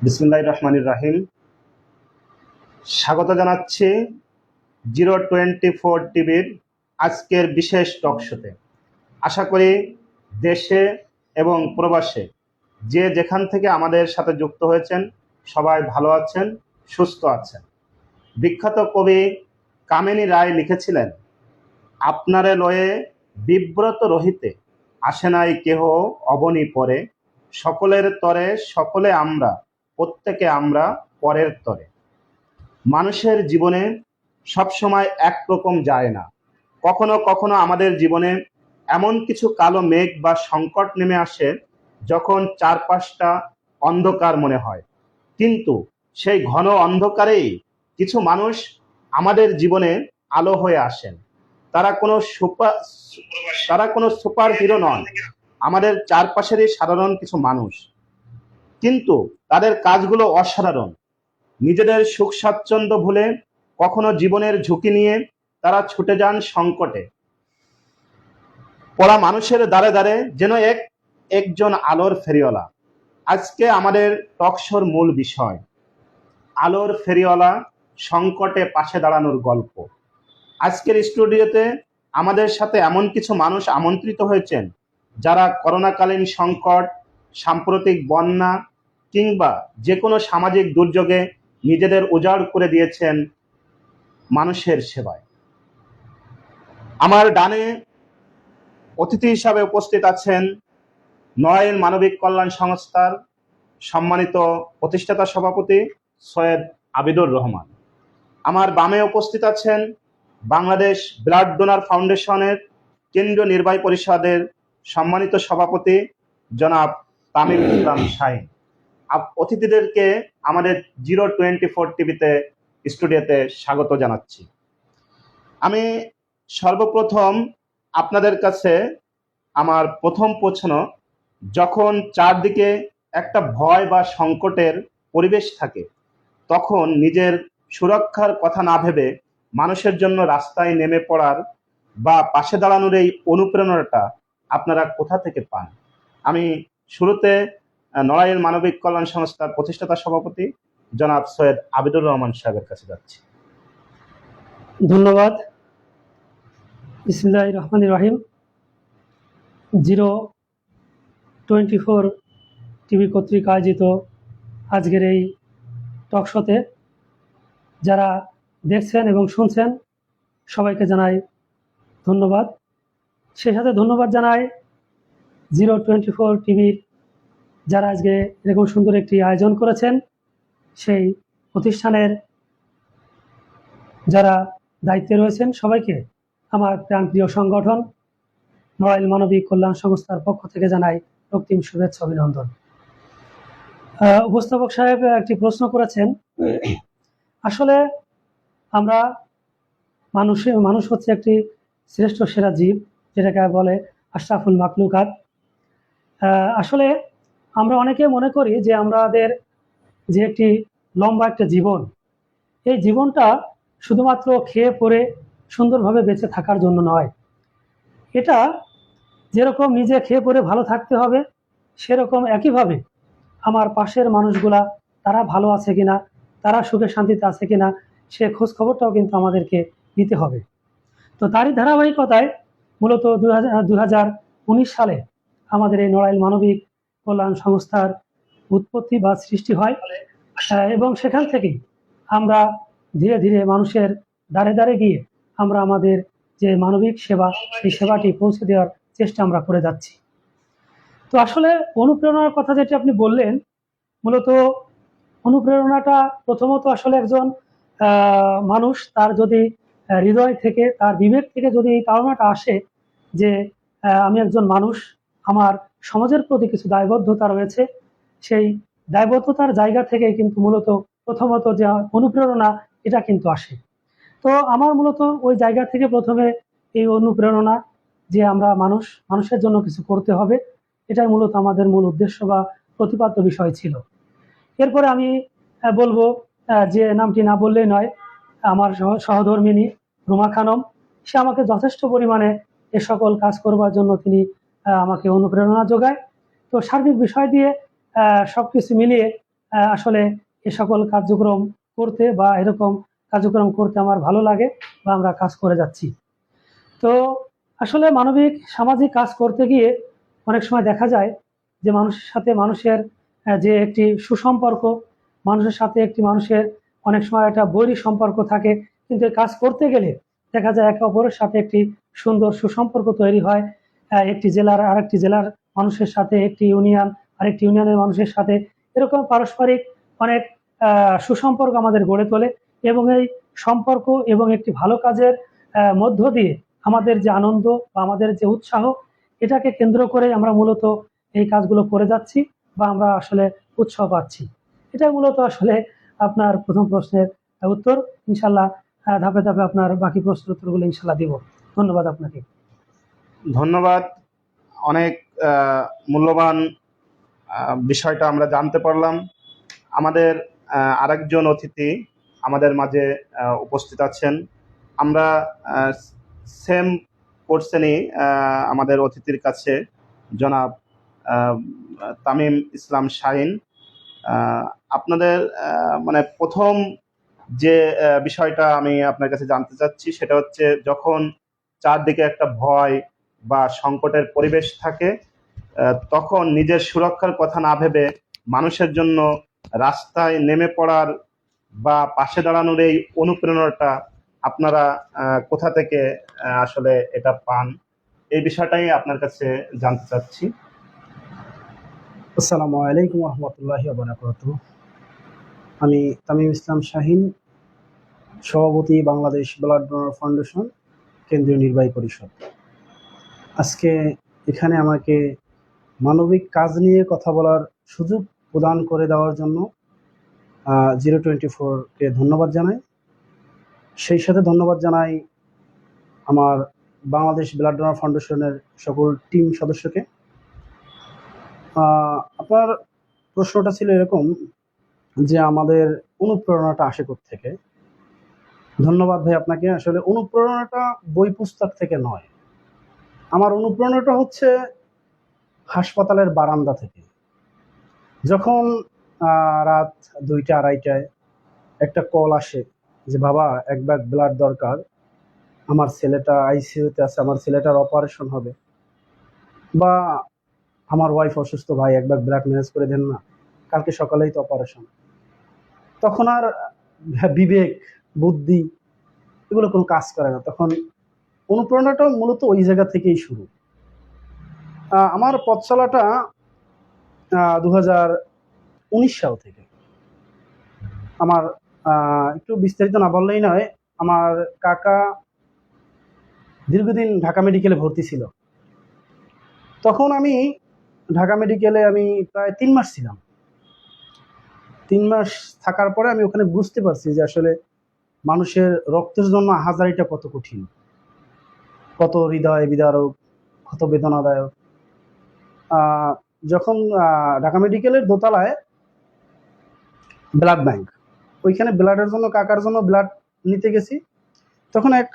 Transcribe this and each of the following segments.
বিসমিল্লাহির রহমানির রহিম। স্বাগত জানাচ্ছি 024 টিভির আজকের বিশেষ টক শোতে। আশা করি দেশে এবং প্রবাসে যে যেখান থেকে আমাদের সাথে যুক্ত হয়েছেন সবাই ভালো আছেন, সুস্থ আছেন। বিখ্যাত কবি কামিনী রায় লিখেছিলেন, আপনারে লয়ে বিব্রত রহিতে আসে নাই কেহ অবনী পরে, সকলের তরে সকলে আমরা, প্রত্যেকে আমরা পরের তরে। মানুষের জীবনে সবসময় একরকম যায় না। কখনো কখনো আমাদের জীবনে এমন কিছু কালো মেঘ বা সংকট নেমে আসে যখন চারপাশটা অন্ধকার মনে হয়, কিন্তু সেই ঘন অন্ধকারেই কিছু মানুষ আমাদের জীবনে আলো হয়ে আসেন। তারা কোনো সুপার হিরো নন, আমাদের চারপাশেরই সাধারণ কিছু মানুষ, কিন্তু তাদের কাজগুলো অসাধারণ। নিজেদের সুখ স্বাচ্ছন্দ্য ভুলে কখনো জীবনের ঝুঁকি নিয়ে তারা ছুটে যান সংকটে পড়া মানুষের দ্বারে দ্বারে, যেন একজন আলোর ফেরিওয়ালা। আজকে আমাদের টকশোর মূল বিষয় আলোর ফেরিওয়ালা, সংকটে পাশে দাঁড়ানোর গল্প। আজকের স্টুডিওতে আমাদের সাথে এমন কিছু মানুষ আমন্ত্রিত হয়েছেন যারা করোনাকালীন সংকট, সাম্প্রতিক বন্যা কিংবা যে কোনো সামাজিক দুর্যোগে নিজেদের উজাড় করে দিয়েছেন মানুষের সেবায়। আমার ডানে অতিথি হিসাবে উপস্থিত আছেন নড়াইল মানবিক কল্যাণ সংস্থার সম্মানিত প্রতিষ্ঠাতা সভাপতি সৈয়দ আবিদুর রহমান। আমার বামে উপস্থিত আছেন বাংলাদেশ ব্লাড ডোনার ফাউন্ডেশনের কেন্দ্রীয় নির্বাহী পরিষদের সম্মানিত সভাপতি জনাব তামিম ইসলাম শাহীন। অতিথিদেরকে আমাদের 024 টিভিতে স্টুডিওতে স্বাগত জানাচ্ছি। আমি সর্বপ্রথম আপনাদের কাছে আমার প্রথম প্রশ্ন, যখন চারদিকে একটা ভয় বা সংকটের পরিবেশ থাকে, তখন নিজের সুরক্ষার কথা না ভেবে মানুষের জন্য রাস্তায় নেমে পড়ার বা পাশে দাঁড়ানোর এই অনুপ্রেরণাটা আপনারা কোথা থেকে পান? আমি শুরুতে নড়াইল মানবিক কল্যাণ সংস্থার প্রতিষ্ঠাতা সভাপতি জনাব সৈয়দ আবিদুর রহমান সাহেবের কাছে যাচ্ছি। ধন্যবাদ। বিসমিল্লাহির রহমানির রহিম। 024 টিভি কর্তৃক আয়োজিত আজকের এই টক শোতে যারা দেখছেন এবং শুনছেন সবাইকে জানাই ধন্যবাদ। সেই সাথে ধন্যবাদ জানাই 024 টিভির যারা আজকে এরকম সুন্দর একটি আয়োজন করেছেন, সেই প্রতিষ্ঠানের যারা দায়িত্বে রয়েছেন সবাইকে আমার প্রাণপ্রিয় সংগঠন নড়াইল মানবিক কল্যাণ সংস্থার পক্ষ থেকে জানাই রক্তিম শুভেচ্ছা অভিনন্দন। উপস্থাপক সাহেব একটি প্রশ্ন করেছেন, আসলে আমরা মানুষ হচ্ছে একটি শ্রেষ্ঠ সেরা জীব, যেটাকে বলে আশরাফুল মাখলুকাত। আসলে আমরা অনেকে মনে করি যে আমাদের যে একটি লম্বা একটা জীবন, এই জীবনটা শুধুমাত্র খেয়ে পরে সুন্দরভাবে বেঁচে থাকার জন্য নয়। এটা যেরকম নিজে খেয়ে পরে ভালো থাকতে হবে, সেরকম একইভাবে আমার পাশের মানুষগুলা তারা ভালো আছে কিনা, তারা সুখে শান্তিতে আছে কিনা, সে খোঁজ খবরটাও কিন্তু আমাদেরকে দিতে হবে। তো তারই ধারাবাহিকতায় মূলত 2019 সালে আমাদের এই নড়াইল মানবিক কল্যাণ সংস্থার উৎপত্তি বা সৃষ্টি হয়, এবং সেখান থেকেই আমরা ধীরে ধীরে মানুষের দ্বারে দ্বারে গিয়ে আমরা আমাদের যে মানবিক সেবা, এই সেবাটি পৌঁছে দেওয়ার চেষ্টা আমরা করে যাচ্ছি। তো আসলে অনুপ্রেরণার কথা যেটা আপনি বললেন, মূলত অনুপ্রেরণাটা প্রথমত আসলে একজন মানুষ তার যদি হৃদয় থেকে, তার বিবেক থেকে যদি এই ধারণাটা আসে যে আমি একজন মানুষ, আমার সমাজের প্রতি কিছু দায়বদ্ধতা রয়েছে, সেই দায়বদ্ধতার জায়গা থেকে কিন্তু মূলত প্রথমত যে অনুপ্রেরণা এটা কিন্তু আসে। তো আমার মূলত ওই জায়গা থেকে প্রথমে এই অনুপ্রেরণা যে আমরা মানুষের জন্য কিছু করতে হবে, এটাই মূলত আমাদের মূল উদ্দেশ্য বা প্রতিপাদ্য বিষয় ছিল। এরপরে আমি বলবো যে নামটি না বললেই নয়, আমার সহধর্মিনী রুমা খানম, সে আমাকে যথেষ্ট পরিমাণে এ সকল কাজ করবার জন্য তিনি আমাকে অনুপ্রেরণা যোগায়। তো সার্বিক বিষয় দিয়ে সব কিছু মিলিয়ে আসলে এ সকল কার্যক্রম করতে বা এরকম কার্যক্রম করতে আমার ভালো লাগে বা আমরা কাজ করে যাচ্ছি। তো আসলে মানবিক সামাজিক কাজ করতে গিয়ে অনেক সময় দেখা যায় যে মানুষের সাথে মানুষের যে একটি সুসম্পর্ক, মানুষের সাথে একটি মানুষের অনেক সময় একটা বৈরী সম্পর্ক থাকে, কিন্তু এই কাজ করতে গেলে দেখা যায় একে অপরের সাথে একটি সুন্দর সুসম্পর্ক তৈরি হয়। একটি জেলার আরেকটি জেলার মানুষের সাথে, একটি ইউনিয়ন আরেকটি ইউনিয়নের মানুষের সাথে এরকম পারস্পরিক অনেক সুসম্পর্ক আমাদের গড়ে তোলে, এবং এই সম্পর্ক এবং একটি ভালো কাজের মধ্য দিয়ে আমাদের যে আনন্দ বা আমাদের যে উৎসাহ, এটাকে কেন্দ্র করে আমরা মূলত এই কাজগুলো করে যাচ্ছি বা আমরা আসলে উৎসাহ পাচ্ছি। এটা মূলত আসলে আপনার প্রথম প্রশ্নের উত্তর। ইনশাল্লাহ ধাপে ধাপে আপনার বাকি প্রশ্নের উত্তরগুলো ইনশাল্লাহ দিব। ধন্যবাদ আপনাকে। ধন্যবাদ। অনেক মূল্যবান বিষয়টা আমরা জানতে পারলাম। আমাদের আরেকজন অতিথি আমাদের মাঝে উপস্থিত আছেন। আমরা সেম কোশ্চেনই আমাদের অতিথির কাছে, জনাব আহ, তামিম ইসলাম শাহিন। আপনাদের মানে প্রথম যে বিষয়টা আমি আপনার কাছে জানতে চাচ্ছি সেটা হচ্ছে, যখন চারদিকে একটা ভয় বা সংকটের পরিবেশ থাকে, তখন নিজের সুরক্ষার কথা না ভেবে মানুষের জন্য রাস্তায় নেমে পড়ার বা পাশে দাঁড়ানোর এই অনুপ্রেরণাটা আপনারা কোথা থেকে আসলে এটা পান, এই বিষয়টাই আপনার কাছে জানতে চাচ্ছি। আসসালামু আলাইকুম রহমতুল্লাহি বারাকাতুহু। আমি তামিম ইসলাম শাহিন, সভাপতি বাংলাদেশ ব্লাড ডোনার ফাউন্ডেশন, কেন্দ্রীয় নির্বাহী পরিষদ। আজকে এখানে আমাকে মানবিক কাজ নিয়ে কথা বলার সুযোগ প্রদান করে দেওয়ার জন্য 024-কে ধন্যবাদ জানাই। সেই সাথে ধন্যবাদ জানাই আমার বাংলাদেশ ব্লাড ডোনার ফাউন্ডেশনের সকল টিম সদস্যকে। আপনার প্রশ্নটা ছিল এরকম যে আমাদের অনুপ্রেরণাটা আসে থেকে। ধন্যবাদ ভাই আপনাকে। আসলে অনুপ্রেরণাটা বই পুস্তক থেকে নয়, আমার অনুপ্রেরণাটা হচ্ছে হাসপাতালের বারান্দা থেকে। যখন রাত 2টা-2:30টায় একটা কল আসে যে বাবা এক ব্যাগ ব্লাড দরকার, আমার ছেলেটা আইসিইউতে আছে, আমার ছেলেটার অপারেশন হবে, বা আমার ওয়াইফ অসুস্থ, ভাই এক ব্যাগ ব্লাড ম্যানেজ করে দেন না, কালকে সকালেই তো অপারেশন। তখন আর বিবেক বুদ্ধি এগুলো কোনো কাজ করে না, তখন অনুপ্রেরণাটা মূলত ওই জায়গা থেকেই শুরু। আমার পথ চলাটা 2019 সাল থেকে। আমার একটু বিস্তারিত না বললেই নয়, আমার কাকা দীর্ঘদিন ঢাকা মেডিকেলে ভর্তি ছিল। তখন আমি ঢাকা মেডিকেলে প্রায় 3 মাস ছিলাম। 3 মাস থাকার পরে আমি ওখানে বুঝতে পারছি যে আসলে মানুষের রক্তের জন্য হাজারিটা কত কঠিন, কত হৃদয় বিদারক, কত বেদনাদায়ক। যখন ঢাকা মেডিকেলের দোতলায় ব্লাড ব্যাংক, ওইখানে ব্লাডের জন্য, কাকার জন্য ব্লাড নিতে গেছি, তখন এক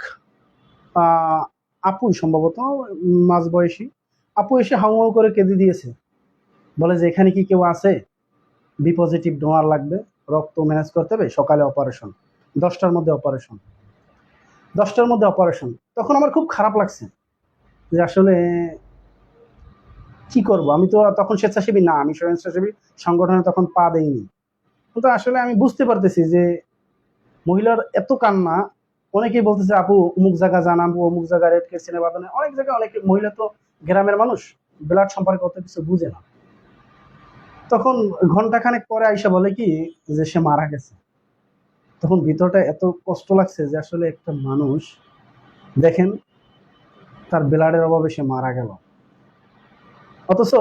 আপু, সম্ভবত মাঝবয়সী আপু, এসে হাউ করে কেঁদে দিয়েছে। বলে যে এখানে কি কেউ আছে, বি পজিটিভ ডোনার লাগবে, রক্ত ম্যানেজ করতে হবে, সকালে অপারেশন, 10টার মধ্যে অপারেশন, 10টার মধ্যে অপারেশন। তখন আমার খুব খারাপ লাগছে যে আসলে কি করব। আমি তো তখন স্বেচ্ছাসেবী না, আমি স্বেচ্ছাসেবী সংগঠনে তখন পা দেইনি। কিন্তু আসলে আমি বুঝতে পারতেছি যে মহিলার এত কান্না। অনেকেই বলতেছে আপু অমুক জায়গা যান, আপু অমুক জায়গা রেড ক্রিসেন্টের বাদনে, অনেক জায়গায় অনেক মহিলা তো গ্রামের মানুষ, ব্লাড সম্পর্কে অত কিছু বুঝে না। তখন ঘন্টাখানেক পরে আইসা বলে কি যে সে মারা গেছে। তখন ভিতরটা এত কষ্ট লাগছে যে আসলে একটা মানুষ, দেখেন, তার ব্লাডের অভাবে সে মারা গেল। অথচ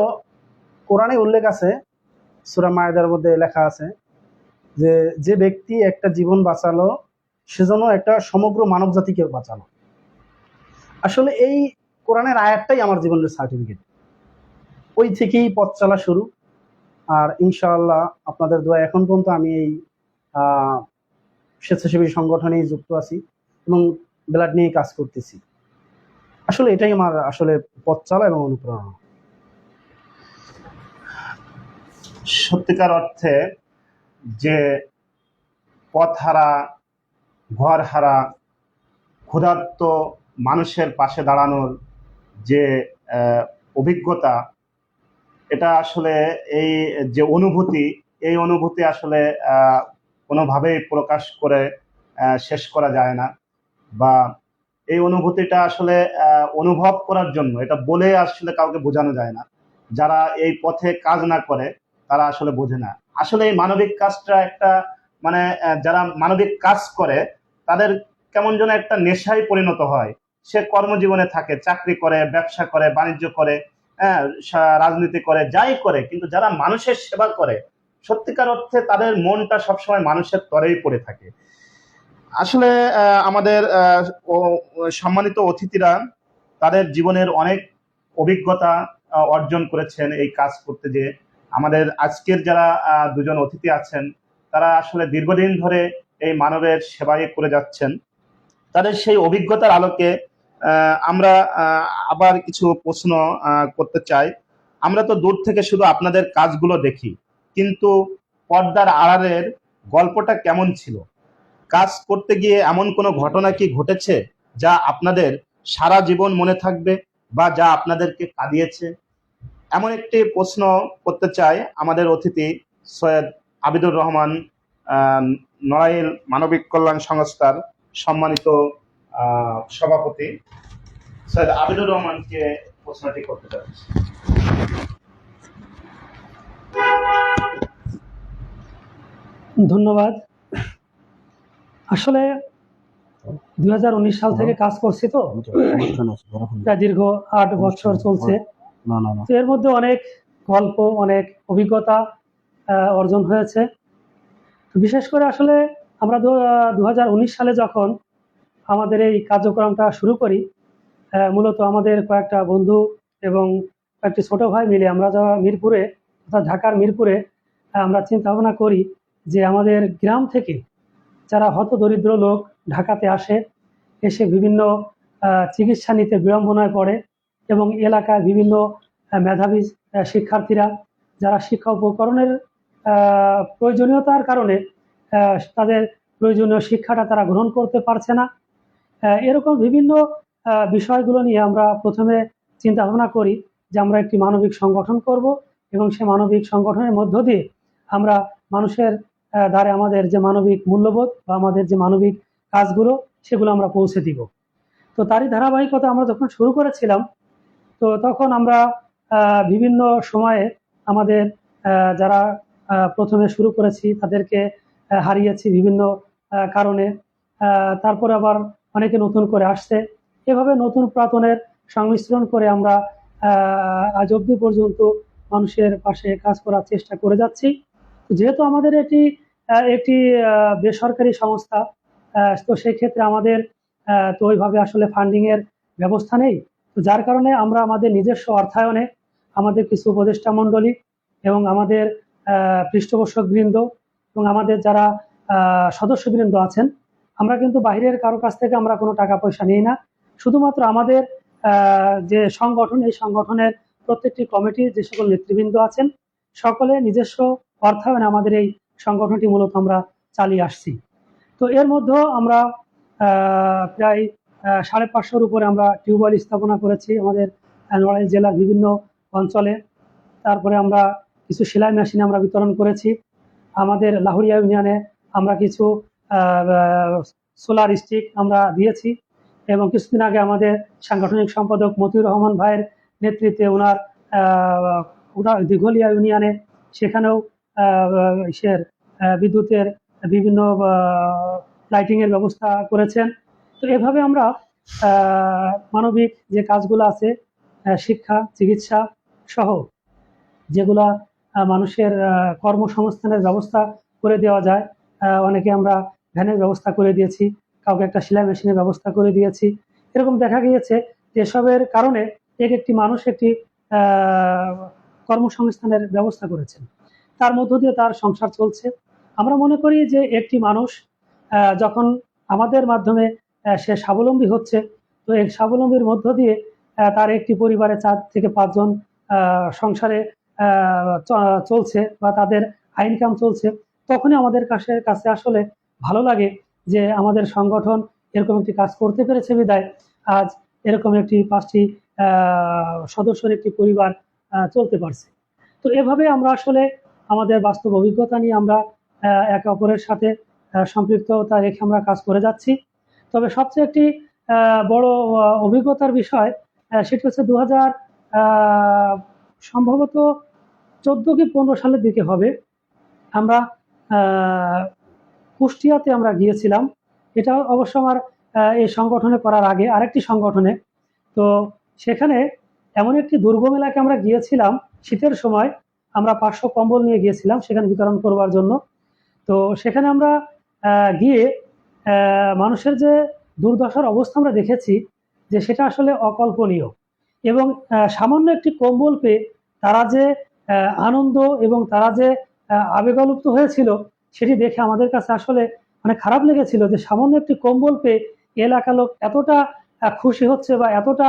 কোরআনে উল্লেখ আছে, সূরা মায়েদার মধ্যে লেখা আছে যে যে ব্যক্তি একটা জীবন বাঁচালো সেজন্য একটা সমগ্র মানব জাতিকে বাঁচালো। আসলে এই কোরআনের আয়াতটাই আমার জীবনের সার্টিফিকেট। ওই থেকেই পথ চলা শুরু। আর ইনশাআল্লাহ আপনাদের দোয়া এখন পর্যন্ত আমি এই স্বেচ্ছাসেবী সংগঠনেই যুক্ত আছি এবং ব্লাড নিয়ে কাজ করতেছি। আসলে এটাই আমার আসলে পথ চলা এবং অনুপ্রেরণা। সত্যিকার অর্থে যে পথহারা, ঘরহারা, ক্ষুধার্ত মানুষের পাশে দাঁড়ানোর যে অভিজ্ঞতা, এটা আসলে এই যে অনুভূতি, এই অনুভূতি আসলে কোনোভাবেই প্রকাশ করে শেষ করা যায় না। বা এই অনুভূতিটা আসলে অনুভব করার জন্য এটা বলে আসলে কাউকে বোঝানো যায় না। যারা এই পথে কাজ না করে তারা আসলে বোঝে না। আসলে এই মানবিক কাজটা একটা মানে যারা মানবিক কাজ করে তাদের কেমন যেন একটা নেশায় পরিণত হয়। সে কর্মজীবনে থাকে, চাকরি করে, ব্যবসা করে, বাণিজ্য করে, রাজনীতি করে, যাই করে, কিন্তু যারা মানুষের সেবা করে সত্যিকার অর্থে তাদের মনটা সবসময় মানুষের তরেই পড়ে থাকে। আসলে আমাদের সম্মানিত অতিথিরা তাদের জীবনের অনেক অভিজ্ঞতা অর্জন করেছেন এই কাজ করতে যেয়ে। আমাদের আজকের যারা দুজন অতিথি আছেন তারা আসলে দীর্ঘদিন ধরে এই মানবের সেবাই করে যাচ্ছেন। তাদের সেই অভিজ্ঞতার আলোকে আমরা আবার কিছু প্রশ্ন করতে চাই। আমরা তো দূর থেকে শুধু আপনাদের কাজগুলো দেখি, কিন্তু পর্দার আড়ালের গল্পটা কেমন ছিল? কাজ করতে গিয়ে এমন কোনো ঘটনা কি ঘটেছে যা আপনাদের সারা জীবন মনে থাকবে বা যা আপনাদেরকে কাঁদিয়েছে? এমন একটি প্রশ্ন করতে চাই আমাদের অতিথি সৈয়দ আবিদুর রহমান, নড়াইল মানবিক কল্যাণ সংস্থার সম্মানিত সভাপতি সৈয়দ আবিদুর রহমানকে প্রশ্নটি করতে চাচ্ছি। ধন্যবাদ। আসলে 2019 সাল থেকে কাজ করছি, তো প্রায় দীর্ঘ 8 বছর চলছে। তো এর মধ্যে অনেক গল্প, অনেক অভিজ্ঞতা অর্জন হয়েছে। বিশেষ করে আসলে আমরা 2019 সালে যখন আমাদের এই কার্যক্রমটা শুরু করি, মূলত আমাদের কয়েকটা বন্ধু এবং কয়েকটি ছোট ভাই মিলে আমরা মিরপুরে, অর্থাৎ ঢাকার মিরপুরে আমরা চিন্তা ভাবনা করি যে আমাদের গ্রাম থেকে যারা হতদরিদ্র লোক ঢাকাতে আসে, এসে বিভিন্ন চিকিৎসা নিতে বিড়ম্বনায় পড়ে, এবং এলাকায় বিভিন্ন মেধাবী শিক্ষার্থীরা যারা শিক্ষা উপকরণের প্রয়োজনীয়তার কারণে তাদের প্রয়োজনীয় শিক্ষাটা তারা গ্রহণ করতে পারছে না, এরকম বিভিন্ন বিষয়গুলো নিয়ে আমরা প্রথমে চিন্তা ভাবনা করি যে আমরা একটি মানবিক সংগঠন করব, এবং সে মানবিক সংগঠনের মধ্য দিয়ে আমরা মানুষের দ্বারে আমাদের যে মানবিক মূল্যবোধ বা আমাদের যে মানবিক কাজগুলো সেগুলো আমরা পৌঁছে দিব। তো তারই ধারাবাহিকতা আমরা যখন শুরু করেছিলাম, তো তখন আমরা বিভিন্ন সময়ে আমাদের যারা প্রথমে শুরু করেছি তাদেরকে হারিয়েছি বিভিন্ন কারণে। তারপরে আবার অনেকে নতুন করে আসছে। এভাবে নতুন পুরাতনের সংমিশ্রণ করে আমরা আজ অবধি পর্যন্ত মানুষের পাশে কাজ করার চেষ্টা করে যাচ্ছি। যেহেতু আমাদের এটি একটি বেসরকারি সংস্থা, তো সেই ক্ষেত্রে আমাদের তো ওইভাবে আসলে ফান্ডিং এর ব্যবস্থা নেই। তো যার কারণে আমরা আমাদের নিজস্ব অর্থায়নে আমাদের কিছু উপদেষ্টা মণ্ডলী এবং আমাদের পৃষ্ঠপোষক বৃন্দ এবং আমাদের যারা সদস্যবৃন্দ আছেন, আমরা কিন্তু বাইরের কারো কাছ থেকে আমরা কোনো টাকা পয়সা নিই না। শুধুমাত্র আমাদের যে সংগঠন, এই সংগঠনের প্রত্যেকটি কমিটির যে সকল নেতৃবৃন্দ আছেন সকলে নিজস্ব অর্থায়নে আমাদের এই সংগঠনটি মূলত আমরা চালিয়ে আসছি। তো এর মধ্যেও আমরা প্রায় 550-র উপরে আমরা টিউবওয়েল স্থাপনা করেছি আমাদের নড়াইল জেলার বিভিন্ন অঞ্চলে। তারপরে আমরা কিছু সেলাই মেশিন আমরা বিতরণ করেছি। আমাদের লাহুরিয়া ইউনিয়নে আমরা কিছু সোলার স্টিক আমরা দিয়েছি, এবং কিছুদিন আগে আমাদের সাংগঠনিক সম্পাদক মতিউর রহমান ভাইয়ের নেতৃত্বে ওনার দিঘলিয়া ইউনিয়নে সেখানেও বিদ্যুতের বিভিন্ন লাইটিং এর ব্যবস্থা করেছেন। তো এভাবে আমরা মানবিক যে কাজগুলো আছে, শিক্ষা, চিকিৎসা সহ যেগুলা মানুষের কর্মসংস্থানের ব্যবস্থা করে দেওয়া যায়, অনেকে আমরা ভ্যানের ব্যবস্থা করে দিয়েছি, কাউকে একটা সেলাই মেশিনের ব্যবস্থা করে দিয়েছি। এরকম দেখা গিয়েছে যে এসবের কারণে একটি মানুষ একটি কর্মসংস্থানের ব্যবস্থা করেছেন, তার মধ্য দিয়ে তার সংসার চলছে। আমরা মনে করি যে একটি মানুষ যখন আমাদের মাধ্যমে সে স্বাবলম্বী হচ্ছে, তো এই স্বাবলম্বীর মধ্য দিয়ে তার একটি পরিবারে 4 থেকে 5 জন সংসারে চলছে বা তাদের ইনকাম চলছে, তখনই আমাদের কাছে কাছে আসলে ভালো লাগে যে আমাদের সংগঠন এরকম একটি কাজ করতে পেরেছে বিদায় আজ এরকম একটি 5টি সদস্যের একটি পরিবার চলতে পারছে। তো এভাবে আমরা আসলে আমাদের বাস্তব অভিজ্ঞতা নিয়ে আমরা একে অপরের সাথে সম্পৃক্ততা রেখে আমরা কাজ করে যাচ্ছি। তবে সবচেয়ে একটি বড় অভিজ্ঞতার বিষয় সেটি হচ্ছে 2000 সম্ভবত 14 কি 15 সালের দিকে হবে, আমরা আহ, কুষ্টিয়াতে আমরা গিয়েছিলাম। এটা অবশ্য আমার এই সংগঠনে করার আগে আরেকটি সংগঠনে। তো সেখানে এমন একটি দুর্গম এলাকায় আমরা গিয়েছিলাম শীতের সময়। আমরা 500 কম্বল নিয়ে গিয়েছিলাম সেখানে বিতরণ করবার জন্য। তো সেখানে আমরা গিয়ে মানুষের যে দুর্দশার অবস্থা আমরা দেখেছি যে সেটা আসলে অকল্পনীয়। এবং সামান্য একটি কম্বল পেয়ে তারা যে আনন্দ এবং তারা যে আবেগালুপ্ত হয়েছিল সেটি দেখে আমাদের কাছে আসলে মানে খারাপ লেগেছিল যে সামান্য একটি কম্বল পেয়ে এলাকার লোক এতটা খুশি হচ্ছে বা এতটা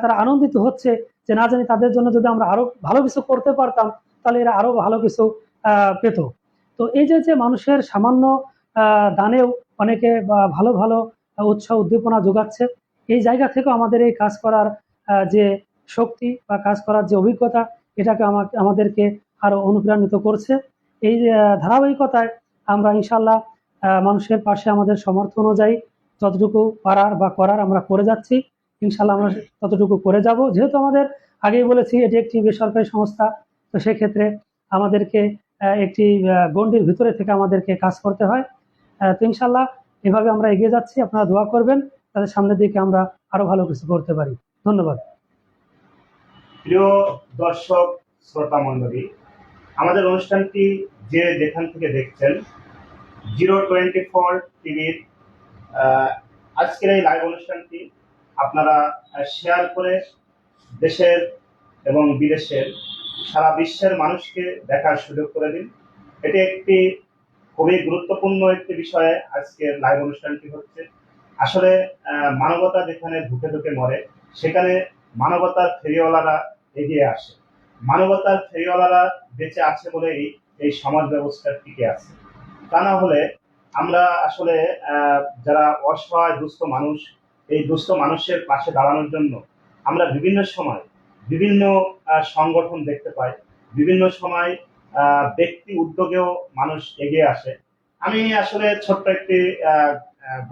তারা আনন্দিত হচ্ছে যে না জানি তাদের জন্য যদি আমরা আরো ভালো কিছু করতে পারতাম তাহলে এরা আরো ভালো কিছু পেত। তো এই যে যে মানুষের সামান্য দানেও অনেকে ভালো ভালো উৎসাহ উদ্দীপনা যোগাচ্ছে, এই জায়গা থেকেও আমাদের এই কাজ করার যে শক্তি বা কাজ করার যে অভিজ্ঞতা এটাকে আমাদেরকে আরো অনুপ্রাণিত করছে। এই ধারাবাহিকতায় আমরা ইনশাল্লাহ মানুষের পাশে আমাদের সামর্থ্য অনুযায়ী যতটুকু পারার বা করার আমরা করে যাচ্ছি। ইনশাল্লাহ আমরা ততটুকু করে যাব। যেহেতু আমাদের আগেই বলেছি এটি একটি বেসরকারি সংস্থা, তো সেক্ষেত্রে আমাদেরকে একটি গণ্ডির ভিতরে থেকে আমাদেরকে কাজ করতে হয়। তো ইনশাল্লাহ এভাবে আমরা এগিয়ে যাচ্ছি, আপনারা দোয়া করবেন তাদের সামনের দিকে আমরা আরো ভালো কিছু করতে পারি। ধন্যবাদ। প্রিয় দর্শক শ্রোতা মণ্ডলী, আমাদের অনুষ্ঠানটি যে যেখান থেকে দেখছেন 024 টিভির আজকের এই লাইভ অনুষ্ঠানটি আপনারা শেয়ার করে দেশের এবং বিদেশের সারা বিশ্বের মানুষকে দেখার সুযোগ করে দিন। এটি একটি খুবই গুরুত্বপূর্ণ একটি বিষয়ে আজকের লাইভ অনুষ্ঠানটি হচ্ছে। আসলে মানবতা যেখানে ধুকে ধুকে মরে সেখানে মানবতার ফেরিওয়ালারা এগিয়ে আসে। মানবতার ফেরিওয়ালারা বেঁচে আছে বলেই এই সমাজ ব্যবস্থা টিকে আছে। তা না হলে আমরা আসলে যারা অসহায় দুস্থ মানুষ, এই দুস্থ মানুষের পাশে দাঁড়ানোর জন্য আমরা বিভিন্ন সময় বিভিন্ন সংগঠন দেখতে পাই, বিভিন্ন সময় ব্যক্তি উদ্যোগেও মানুষ এগিয়ে আসে। আমি আসলে ছোট্ট একটি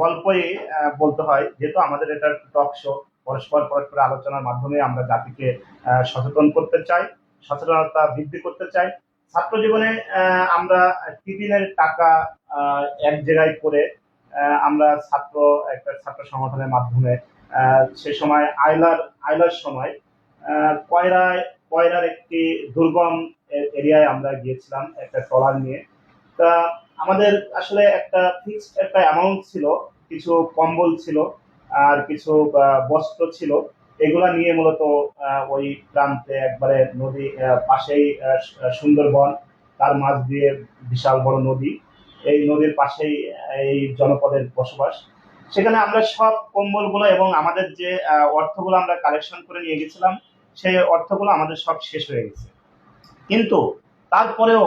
গল্পই বলতে হয়, যেহেতু আমাদের এটা টক শো, পরস্পর পরস্পর আলোচনার মাধ্যমে আমরা জাতিকে সচেতন করতে চাই, সচেতনতা বৃদ্ধি করতে চাই। ছাত্র জীবনে আমরা টিফিনের টাকা এক জায়গায় করে আমরা একটা ছাত্র সংগঠনের মাধ্যমে সে সময় আইলার সময় কয়রার একটি দুর্গম এরিয়ায় আমরা গিয়েছিলাম একটা ট্রলার নিয়ে। তা আমাদের আসলে একটা ফিক্সড একটা অ্যামাউন্ট ছিল, কিছু কম্বল ছিল আর কিছু বস্ত্র ছিল। এগুলা নিয়ে মূলত ওই প্রান্তে একবারে নদী পাশেই সুন্দরবন, তার মাঝ দিয়ে বিশাল বড় নদী, এই নদীর পাশেই এই জনপদের বসবাস। সেখানে আমরা সব কম্বলগুলো এবং আমাদের যে অর্থগুলো আমরা কালেকশন করে নিয়ে গেছিলাম সেই অর্থগুলো আমাদের সব শেষ হয়ে গেছে। কিন্তু তারপরেও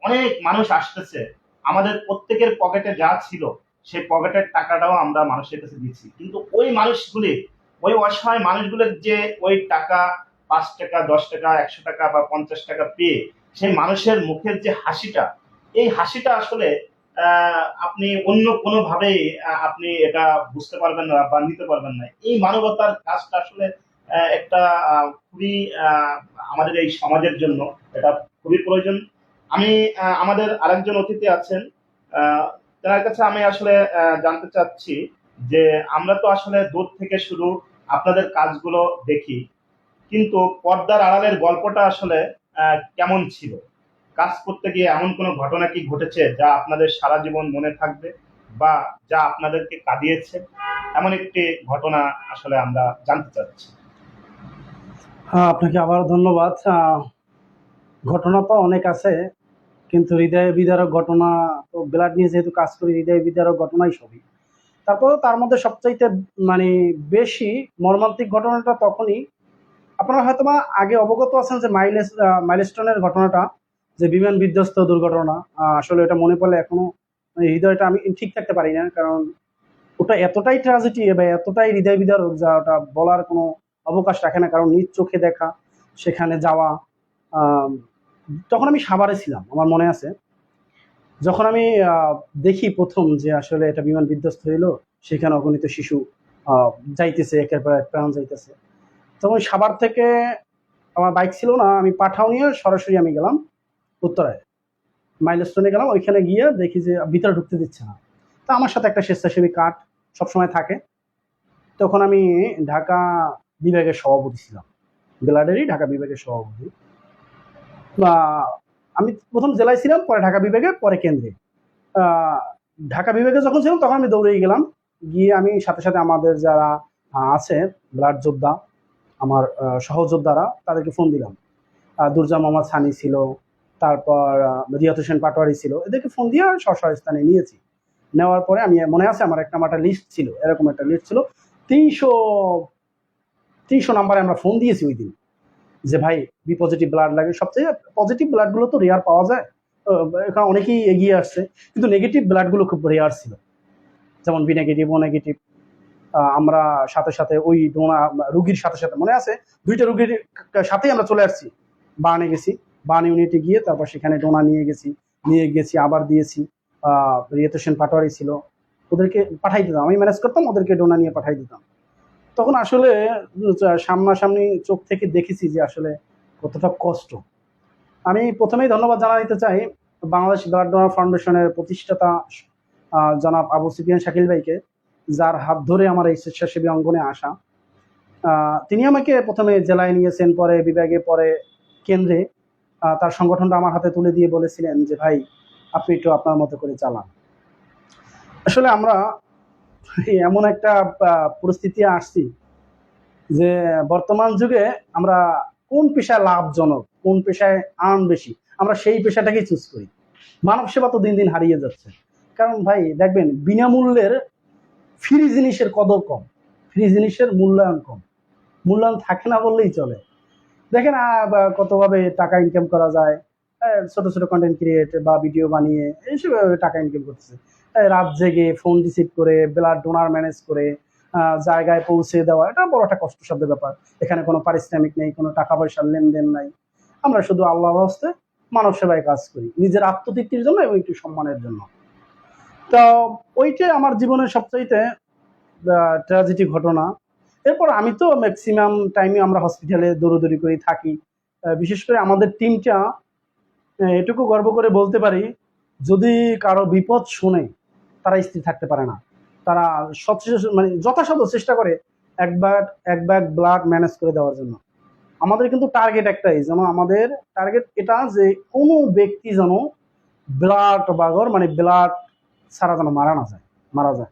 অনেক মানুষ আসতেছে, আমাদের প্রত্যেকের পকেটে যা ছিল সেই পকেটের টাকাটাও আমরা মানুষের কাছে দিচ্ছি, কিন্তু ওই মানুষগুলি, ওই অসহায় মানুষগুলোর যে ওই টাকা 5 টাকা 10 টাকা 100 টাকা বা 50 টাকা পেয়ে সেই মানুষের মুখের যে হাসিটা, এই হাসিটা আসলে আপনি অন্য কোনোভাবেই আপনি এটা বুঝতে পারবেন না বা নিতে পারবেন না। এই মানবতার কাজটা আসলে একটা খুবই আমাদের এই সমাজের জন্য এটা খুবই প্রয়োজন। আমি আমাদের আরেকজন অতিথি আছেন, তার কাছে আমি আসলে জানতে চাচ্ছি যে আমরা তো আসলে দূর থেকে শুধু আপনাদের কাজগুলো দেখি, কিন্তু পর্দার আড়ালের গল্পটা আসলে কেমন ছিল? কাজ করতে গিয়ে এমন কোনো ঘটনা কি ঘটেছে যা আপনাদের সারা জীবন মনে থাকবে বা যা আপনাদেরকে কাঁদিয়েছে? এমন একটি ঘটনা আসলে আমরা জানতে চাচ্ছি। আপনাকে আবারও ধন্যবাদ। ঘটনা তো অনেক আছে, কিন্তু হৃদয় বিদারক ঘটনা তো ব্লাড নিয়ে যেহেতু কাজ করি, হৃদয় বিদারক ঘটনাই সবই। তারপরেও তার মধ্যে সবচাইতে মানে বেশি মর্মান্তিক ঘটনাটা তখনই আপনারা হয়তোবা আগে অবগত আছেন যে মাইলস্টোনের ঘটনাটা, যে বিমান বিধ্বস্ত দুর্ঘটনা। আসলে এটা মনে পড়লে এখনো হৃদয়টা আমি ঠিক থাকতে পারি না, কারণ ওটা এতটাই ট্র্যাজেডি বা এতটাই হৃদয় বিদারক যা ওটা বলার কোনো অবকাশ রাখে না, কারণ নিজ চোখে দেখা, সেখানে যাওয়া। আম, তখন আমি সাভারে ছিলাম, আমার মনে আছে। যখন আমি দেখি প্রথম যে আসলে এটা বিমান বিধ্বস্ত হইলো, সেখানে অগণিত শিশু আহ, যাইতেছে, একের পর এক প্রাণ যাইতেছে। তখন সাভার থেকে আমার বাইক ছিল না, আমি পাঠাও নিয়ে সরাসরি আমি গেলাম উত্তরায়, মাইলস্টোনে গেলাম। ওইখানে গিয়ে দেখি যে ভিতরে ঢুকতে দিচ্ছে না। তো আমার সাথে একটা স্বেচ্ছাসেবী কার্ড সবসময় থাকে। তখন আমি ঢাকা বিভাগের সভাপতি ছিলাম, বেলাডেরই ঢাকা বিভাগের সভাপতি। বা আমি প্রথম জেলায় ছিলাম, পরে ঢাকা বিভাগে, পরে কেন্দ্রে। আহ, ঢাকা বিভাগে যখন ছিলাম তখন আমি দৌড়ে গেলাম, গিয়ে আমি সাথে সাথে আমাদের যারা আছে ব্লাড যোদ্ধা, আমার সহযোদ্ধারা, তাদেরকে ফোন দিলাম। দুরজা মোহাম্মদ সানি ছিল, তারপর রিয়াত হোসেন পাটোয়ারি ছিল, এদেরকে ফোন দিয়ে স্ব স্থানে নিয়েছি। নেওয়ার পরে আমি, মনে আছে আমার একটা লিস্ট ছিল, এরকম একটা লিস্ট ছিল, 300 নাম্বারে আমরা ফোন দিয়েছি ওই দিন, যে ভাই বি পজিটিভ ব্লাড লাগে। সবচেয়ে পজিটিভ ব্লাডগুলো তো রেয়ার পাওয়া যায়, তো এখানে অনেকেই এগিয়ে আসছে, কিন্তু নেগেটিভ ব্লাডগুলো খুব রেয়ার ছিল, যেমন বি নেগেটিভ, ও নেগেটিভ। আমরা সাথে সাথে ওই ডোনা রুগীর সাথে সাথে, মনে আছে, 2টা রুগীর সাথেই আমরা চলে আসছি, বার্নে গেছি, বার্ন ইউনিটে গিয়ে তারপর সেখানে ডোনা নিয়ে গেছি, আবার দিয়েছি। রিয়াত হোসেন পাটোয়ারি ছিল, ওদেরকে পাঠাই দিতাম, আমি ম্যানেজ করতাম, ওদেরকে ডোনা নিয়ে পাঠাই দিতাম। তখন আসলে সামনাসামনি চোখ থেকে দেখেছি যে আসলে কতটা কষ্ট। আমি প্রথমেই ধন্যবাদ জানাতে চাই বাংলাদেশ ব্লাড ডোনার ফাউন্ডেশনের প্রতিষ্ঠাতা জনাব আবু সুফিয়ান শাকিল ভাইকে, যার হাত ধরে আমার এই স্বেচ্ছাসেবী অঙ্গনে আসা। তিনি আমাকে প্রথমে জেলায় নিয়েছেন, পরে বিভাগে, পরে কেন্দ্রে। তার সংগঠনটা আমার হাতে তুলে দিয়ে বলেছিলেন যে ভাই, আপনি একটু আপনার মতো করে চালান। আসলে আমরা এমন একটা পরিস্থিতি আসছি যে বর্তমান যুগে আমরা কোন পেশায় লাভজনক, কোন পেশায় আর্ন বেশি, আমরা সেই পেশাটাকেই চুজ করি। মানব সেবা তো দিন দিন হারিয়ে যাচ্ছে। কারণ ভাই দেখবেন, বিনামূল্যের ফ্রি জিনিসের কদর কম, ফ্রি জিনিসের মূল্যায়ন কম, মূল্যায়ন থাকে না বললেই চলে। দেখেন কতভাবে টাকা ইনকাম করা যায়। ছোট ছোট কন্টেন্ট ক্রিয়েট বা ভিডিও বানিয়ে এইসব টাকা ইনকাম করতেছে। রাত জেগে ফোন রিসিভ করে, ব্লাড ডোনার ম্যানেজ করে জায়গায় পৌঁছে দেওয়া, এটা বড় একটা কষ্টসাধ্য ব্যাপার। এখানে কোনো পারিশ্রমিক নেই, কোনো টাকা পয়সার লেনদেন নাই। আমরা শুধু আল্লাহর হস্তে মানব সেবায় কাজ করি, নিজের আত্মতৃপ্তির জন্য এবং একটু সম্মানের জন্য। তো ওইটাই আমার জীবনের সবচাইতে ট্র্যাজেডি ঘটনা। এরপর আমি তো ম্যাক্সিমাম টাইমে আমরা হসপিটালে দৌড়দৌড়ি করে থাকি। বিশেষ করে আমাদের টিমটা, এটুকু গর্ব করে বলতে পারি, যদি কারো বিপদ শুনে তারা স্থির থাকতে পারে না। তারা মানে যথাসাধ্য চেষ্টা করে এক ব্যাগ ব্লাড ম্যানেজ করে দেওয়ার জন্য। আমাদের কিন্তু টার্গেট একটাই, যেন আমাদের টার্গেট এটা যে কোনো ব্যক্তি যেন ব্লাড বাগর, মানে ব্লাড ছাড়া যেন মারা যায়।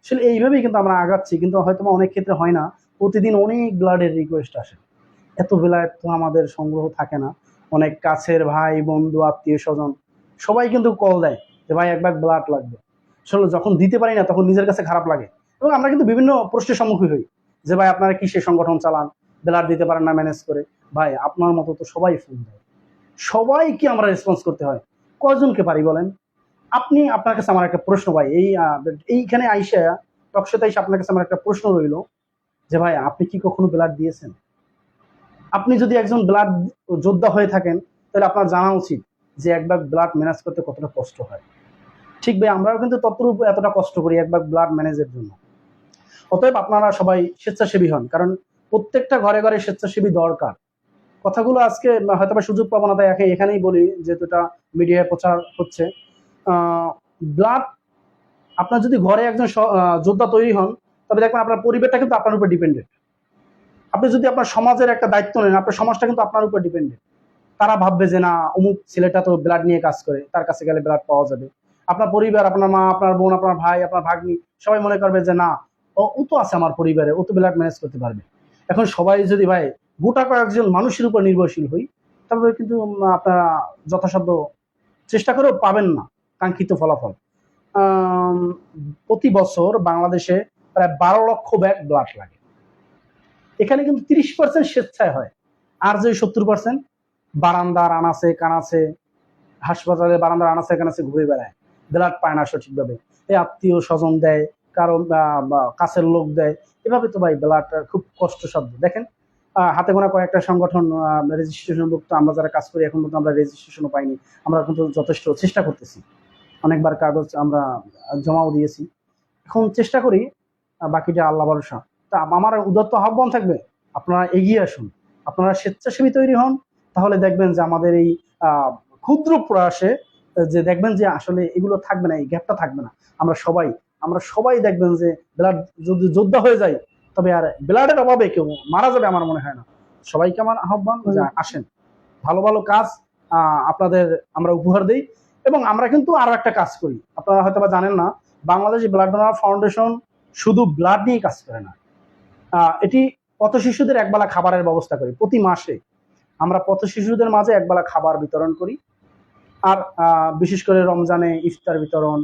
আসলে এইভাবেই কিন্তু আমরা আগাচ্ছি, কিন্তু হয়তো অনেক ক্ষেত্রে হয় না। প্রতিদিন অনেক ব্লাডের রিকোয়েস্ট আসে, এত ব্লাড তো আমাদের সংগ্রহ থাকে না। অনেক কাছের ভাই বন্ধু আত্মীয় স্বজন সবাই কিন্তু কল দেয় যে ভাই এক ব্যাগ ব্লাড লাগবে। আসলে যখন দিতে পারি না তখন নিজের কাছে খারাপ লাগে, এবং আমরা কিন্তু বিভিন্ন প্রশ্নের সম্মুখীন হই যে ভাই আপনারা কিসের সংগঠন চালান, ব্লাড দিতে পারেন না ম্যানেজ করে। ভাই আপনার মতো তো সবাই ফোন দেয়, সবাইকে আমরা রেসপন্স করতে হয়, কয়জনকে পারি বলেন? আপনার কাছে আমার একটা প্রশ্ন ভাই, এইখানে আইসা টকশোতে আইসা আপনার কাছে আমার একটা প্রশ্ন রইল যে ভাই, আপনি কি কখনো ব্লাড দিয়েছেন? আপনি যদি একজন ব্লাড যোদ্ধা হয়ে থাকেন, তাহলে আপনার জানা উচিত যে এক ব্যাগ ব্লাড ম্যানেজ করতে কতটা কষ্ট হয়। ঠিক ভাই, আমরাও কিন্তু ততটুকু এতটা কষ্ট করি এক ব্যাগ ব্লাড ম্যানেজের জন্য। অতএব আপনারা সবাই স্বেচ্ছাসেবী হন, কারণ প্রত্যেকটা ঘরে ঘরে স্বেচ্ছাসেবী দরকার। কথাগুলো আজকে হয়তো বা সুযোগ পাবো না, তাই এখানেই বলি, যেহেতু এটা মিডিয়ায় প্রচার হচ্ছে। ব্লাড, আপনার যদি ঘরে একজন যোদ্ধা তৈরি হন, তবে দেখবেন আপনার পরিবারটা কিন্তু আপনার উপর ডিপেন্ডেন্ট। আপনি যদি আপনার সমাজের একটা দায়িত্ব নেন, আপনার সমাজটা কিন্তু আপনার উপর ডিপেন্ডেন্ট। তারা ভাববে যে না, অমুক ছেলেটা তো ব্লাড নিয়ে কাজ করে, তার কাছে গেলে ব্লাড পাওয়া যাবে। আপনার পরিবার, আপনার মা, আপনার বোন, আপনার ভাই, আপনার ভাগ্নি, সবাই মনে করবে যে না, ও তো আছে আমার পরিবারে, ও তো ব্লাড ম্যানেজ করতে পারবে। এখন সবাই যদি ভাই গোটা কয়েকজন মানুষের উপর নির্ভরশীল হই, তবে কিন্তু আপনারা যথাসাধ্য চেষ্টা করেও পাবেন না কাঙ্ক্ষিত ফলাফল। প্রতি বছর বাংলাদেশে প্রায় 12 লক্ষ ব্যাগ ব্লাড লাগে। এখানে কিন্তু 30% স্বেচ্ছায় হয়, আর যে 70% বারান্দার আনাচে কানাচে, হাসপাতালে বারান্দার আনাচে কানাচে ঘুরে বেড়ায়, ব্লাড পায় না সঠিকভাবে, এই আত্মীয় স্বজন দেয়, কারো বা কাছের লোক দেয়, এভাবে তো ভাই ব্লাড খুব কষ্টসাধ্য। দেখেন হাতে গোনা কয়েকটা সংগঠন রেজিস্ট্রেশনভুক্ত, আমরা যারা কাজ করি এখন পর্যন্ত আমরা রেজিস্ট্রেশনও পাইনি। আমরা কিন্তু যথেষ্ট চেষ্টা করতেছি, অনেকবার কাগজ আমরা জমাও দিয়েছি, এখন চেষ্টা করি, বাকিটা আল্লাহ ভরসা। তা আমার উদাত্ত আহ্বান থাকবে, আপনারা এগিয়ে আসুন, আপনারা স্বেচ্ছাসেবী তৈরি হন, তাহলে দেখবেন যে আমাদের এই ক্ষুদ্র প্রয়াসে যে দেখবেন যে আসলে এগুলো থাকবে না, এই গ্যাপটা থাকবে না। আমরা সবাই দেখবেন যে ব্লাড যদি যোদ্ধা হয়ে যায়, তবে আর ব্লাডের অভাবে কেউ মারা যাবে আমার মনে হয় না। সবাইকে আমার আহ্বান যে আসেন, ভালো ভালো কাজ আপনাদের আমরা উপহার দিই। এবং আমরা কিন্তু আরো একটা কাজ করি, আপনারা হয়তো বা জানেন না, বাংলাদেশ ব্লাড ডোনার ফাউন্ডেশন শুধু ব্লাড নিয়ে কাজ করে না, এটি পথ শিশুদের একবেলা খাবারের ব্যবস্থা করি। প্রতি মাসে আমরা পথ শিশুদের মাঝে একবেলা খাবার বিতরণ করি। আর বিশেষ করে রমজানে ইফতার বিতরণ,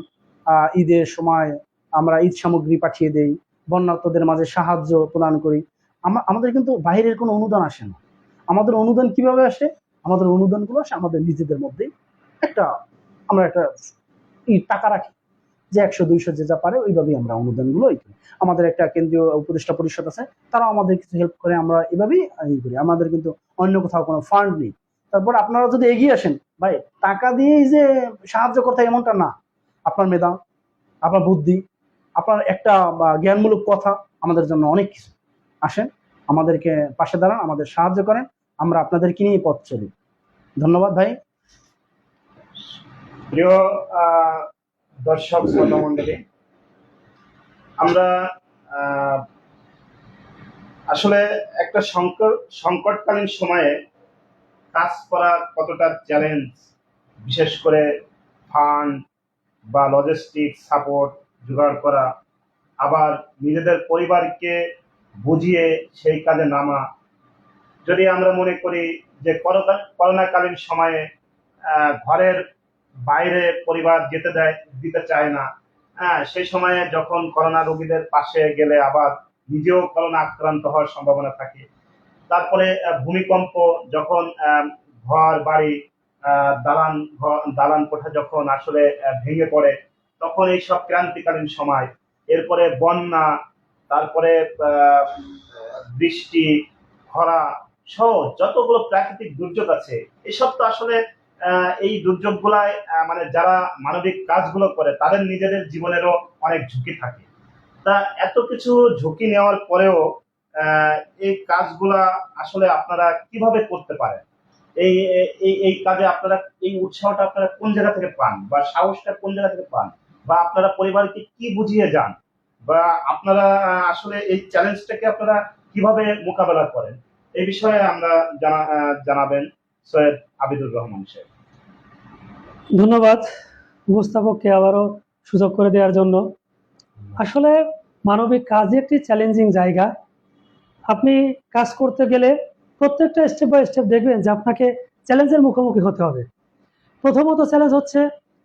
ঈদের সময় আমরা ঈদ সামগ্রী পাঠিয়ে দেই, বন্যার্তদের মাঝে সাহায্য প্রদান করি। আমাদের কিন্তু বাইরের কোনো অনুদান আসে না। আমাদের অনুদান কিভাবে আসে? আমাদের অনুদানগুলো আসে আমাদের নিজেদের মধ্যেই। আমরা একটা টাকা রাখি, যে 100-200 যে যা পারে ওইভাবেই আমরা অনুদানগুলো করি। আমাদের একটা কেন্দ্রীয় উপদেষ্টা পরিষদ আছে, তারাও আমাদের কিছু হেল্প করে, আমরা এভাবেই করি। আমাদের কিন্তু অন্য কোথাও কোনো ফান্ড নেই। তারপর আপনারা যদি এগিয়ে আসেন ভাই, টাকা দিয়েই যে সাহায্য করতে হয় এমনটা না। আপনার মেধা, আপনার বুদ্ধি, আপনার একটা জ্ঞানমূলক কথা আমাদের জন্য অনেক কিছু। আসেন, আমাদেরকে পাশে দাঁড়ান, আমাদের সাহায্য করেন, আমরা আপনাদেরকে নিয়ে পথ চলি। ধন্যবাদ ভাই। প্রিয় দর্শক শ্রোতা মণ্ডলী, আমরা আসলে একটা সংকটকালীন সময়ে কাজ করা কতটা চ্যালেঞ্জ, বিশেষ করে ফান্ড বা লজিস্টিক সাপোর্ট জোগাড় করা, আবার নিজেদের পরিবারকে বুঝিয়ে সেই কাজে নামা। যদি আমরা মনে করি যে করোনাকালীন সময়ে ঘরের বাইরে পরিবার দিতে চায় না, সেই সময়ে যখন করোনা রোগীদের পাশে গেলে আবার নিজেও করোনা আক্রান্ত হওয়ার সম্ভাবনা থাকে। তারপরে ভূমিকম্প, যখন ঘর বাড়ি, দালান কোঠা যখন আসলে ভেঙে পড়ে, তখন এই সব ক্রান্তিকালীন সময়, এরপরে বন্যা, তারপরে বৃষ্টি, খরা সহ যতগুলো প্রাকৃতিক দুর্যোগ আছে, এসব তো আসলে এই দুর্যোগগুলায় মানে যারা মানবিক কাজগুলো করে তাদের নিজেদের জীবনেরও অনেক ঝুঁকি থাকে। তা এত কিছু ঝুঁকি নেওয়ার পরেও এই কাজগুলা আসলে আপনারা কিভাবে করতে পারেন? এই এই এই কাজে আপনারা এই উৎসাহটা আপনারা কোন জায়গা থেকে পান, বা সাহসটা কোন জায়গা থেকে পান, বা আপনারা পরিবারকে কি বুঝিয়ে যান, বা আপনারা আসলে এই চ্যালেঞ্জটাকে আপনারা কিভাবে মোকাবেলা করেন, এই বিষয়ে আমরা জানাবেন সৈয়দ আবিদুর রহমান সাহেব। ধন্যবাদ উপস্থাপককে আবারও সুযোগ করে দেওয়ার জন্য। আসলে মানবিক কাজই একটি চ্যালেঞ্জিং জায়গা। আপনি কাজ করতে গেলে প্রত্যেকটা স্টেপ বাই স্টেপ দেখবেন যে আপনাকে চ্যালেঞ্জের মুখোমুখি হতে হবে। প্রথমত চ্যালেঞ্জ হচ্ছে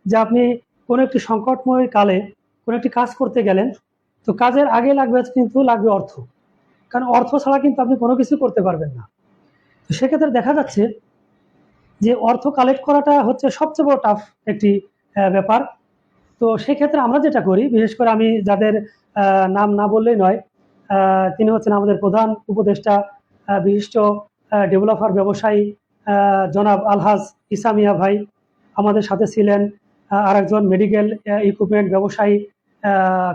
যে আপনি কোনো একটি সংকটময় কালে কোনো একটি কাজ করতে গেলেন, তো কাজের আগে লাগবে অর্থ, কারণ অর্থ ছাড়া কিন্তু আপনি কোনো কিছু করতে পারবেন না। তো সেক্ষেত্রে দেখা যাচ্ছে যে অর্থ কালেক্ট করাটা হচ্ছে সবচেয়ে বড় টাফ একটি ব্যাপার। তো সেক্ষেত্রে আমরা যেটা করি, বিশেষ করে আমি যাদের নাম না বললেই নয়, তিনি হচ্ছেন আমাদের প্রধান উপদেষ্টা, বিশিষ্ট ডেভেলপার ব্যবসায়ী জনাব আলহাজ ইসামিয়া ভাই। আমাদের সাথে ছিলেন আরেকজন মেডিকেল ইকুইপমেন্ট ব্যবসায়ী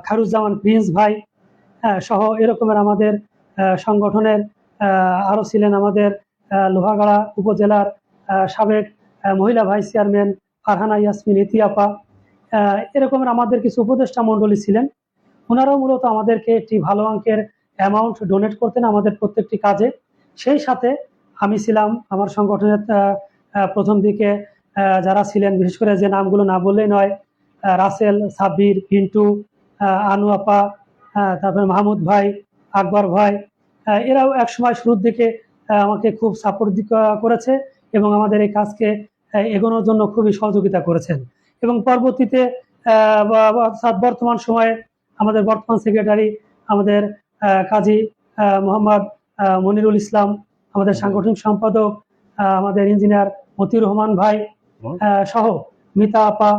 খারুজ্জামান প্রিন্স ভাই, সহ এরকমের আমাদের সংগঠনের আরও ছিলেন আমাদের লোহাগাড়া উপজেলার সাবেক মহিলা ভাইস চেয়ারম্যান ফারহানা ইয়াসমিন ইতিয়াপা। এরকমের আমাদের কিছু উপদেষ্টা মণ্ডলী ছিলেন। ওনারাও মূলত আমাদেরকে একটি ভালো অঙ্কের অ্যামাউন্ট ডোনেট করতেন আমাদের প্রত্যেকটি কাজে। সেই সাথে আমি ছিলাম আমার সংগঠনের প্রথম দিকে যারা ছিলেন, বিশেষ করে যে নামগুলো না বললেই নয়, রাসেল, সাব্বির, পিন্টু, আনু আপা, তারপরে মাহমুদ ভাই, আকবর ভাই, এরাও একসময় শুরুর দিকে আমাকে খুব সাপোর্ট করেছে এবং আমাদের এই কাজকে এগোনোর জন্য খুবই সহযোগিতা করেছেন। এবং পরবর্তীতে বর্তমান সময়ে আমাদের বর্তমান সেক্রেটারি আমাদের কাজী মোহাম্মদ মনিরুল ইসলাম, আমাদের সাংগঠনিক সম্পাদক আমাদের ইঞ্জিনিয়ার মতিউর রহমান ভাই সহ মিতা আপা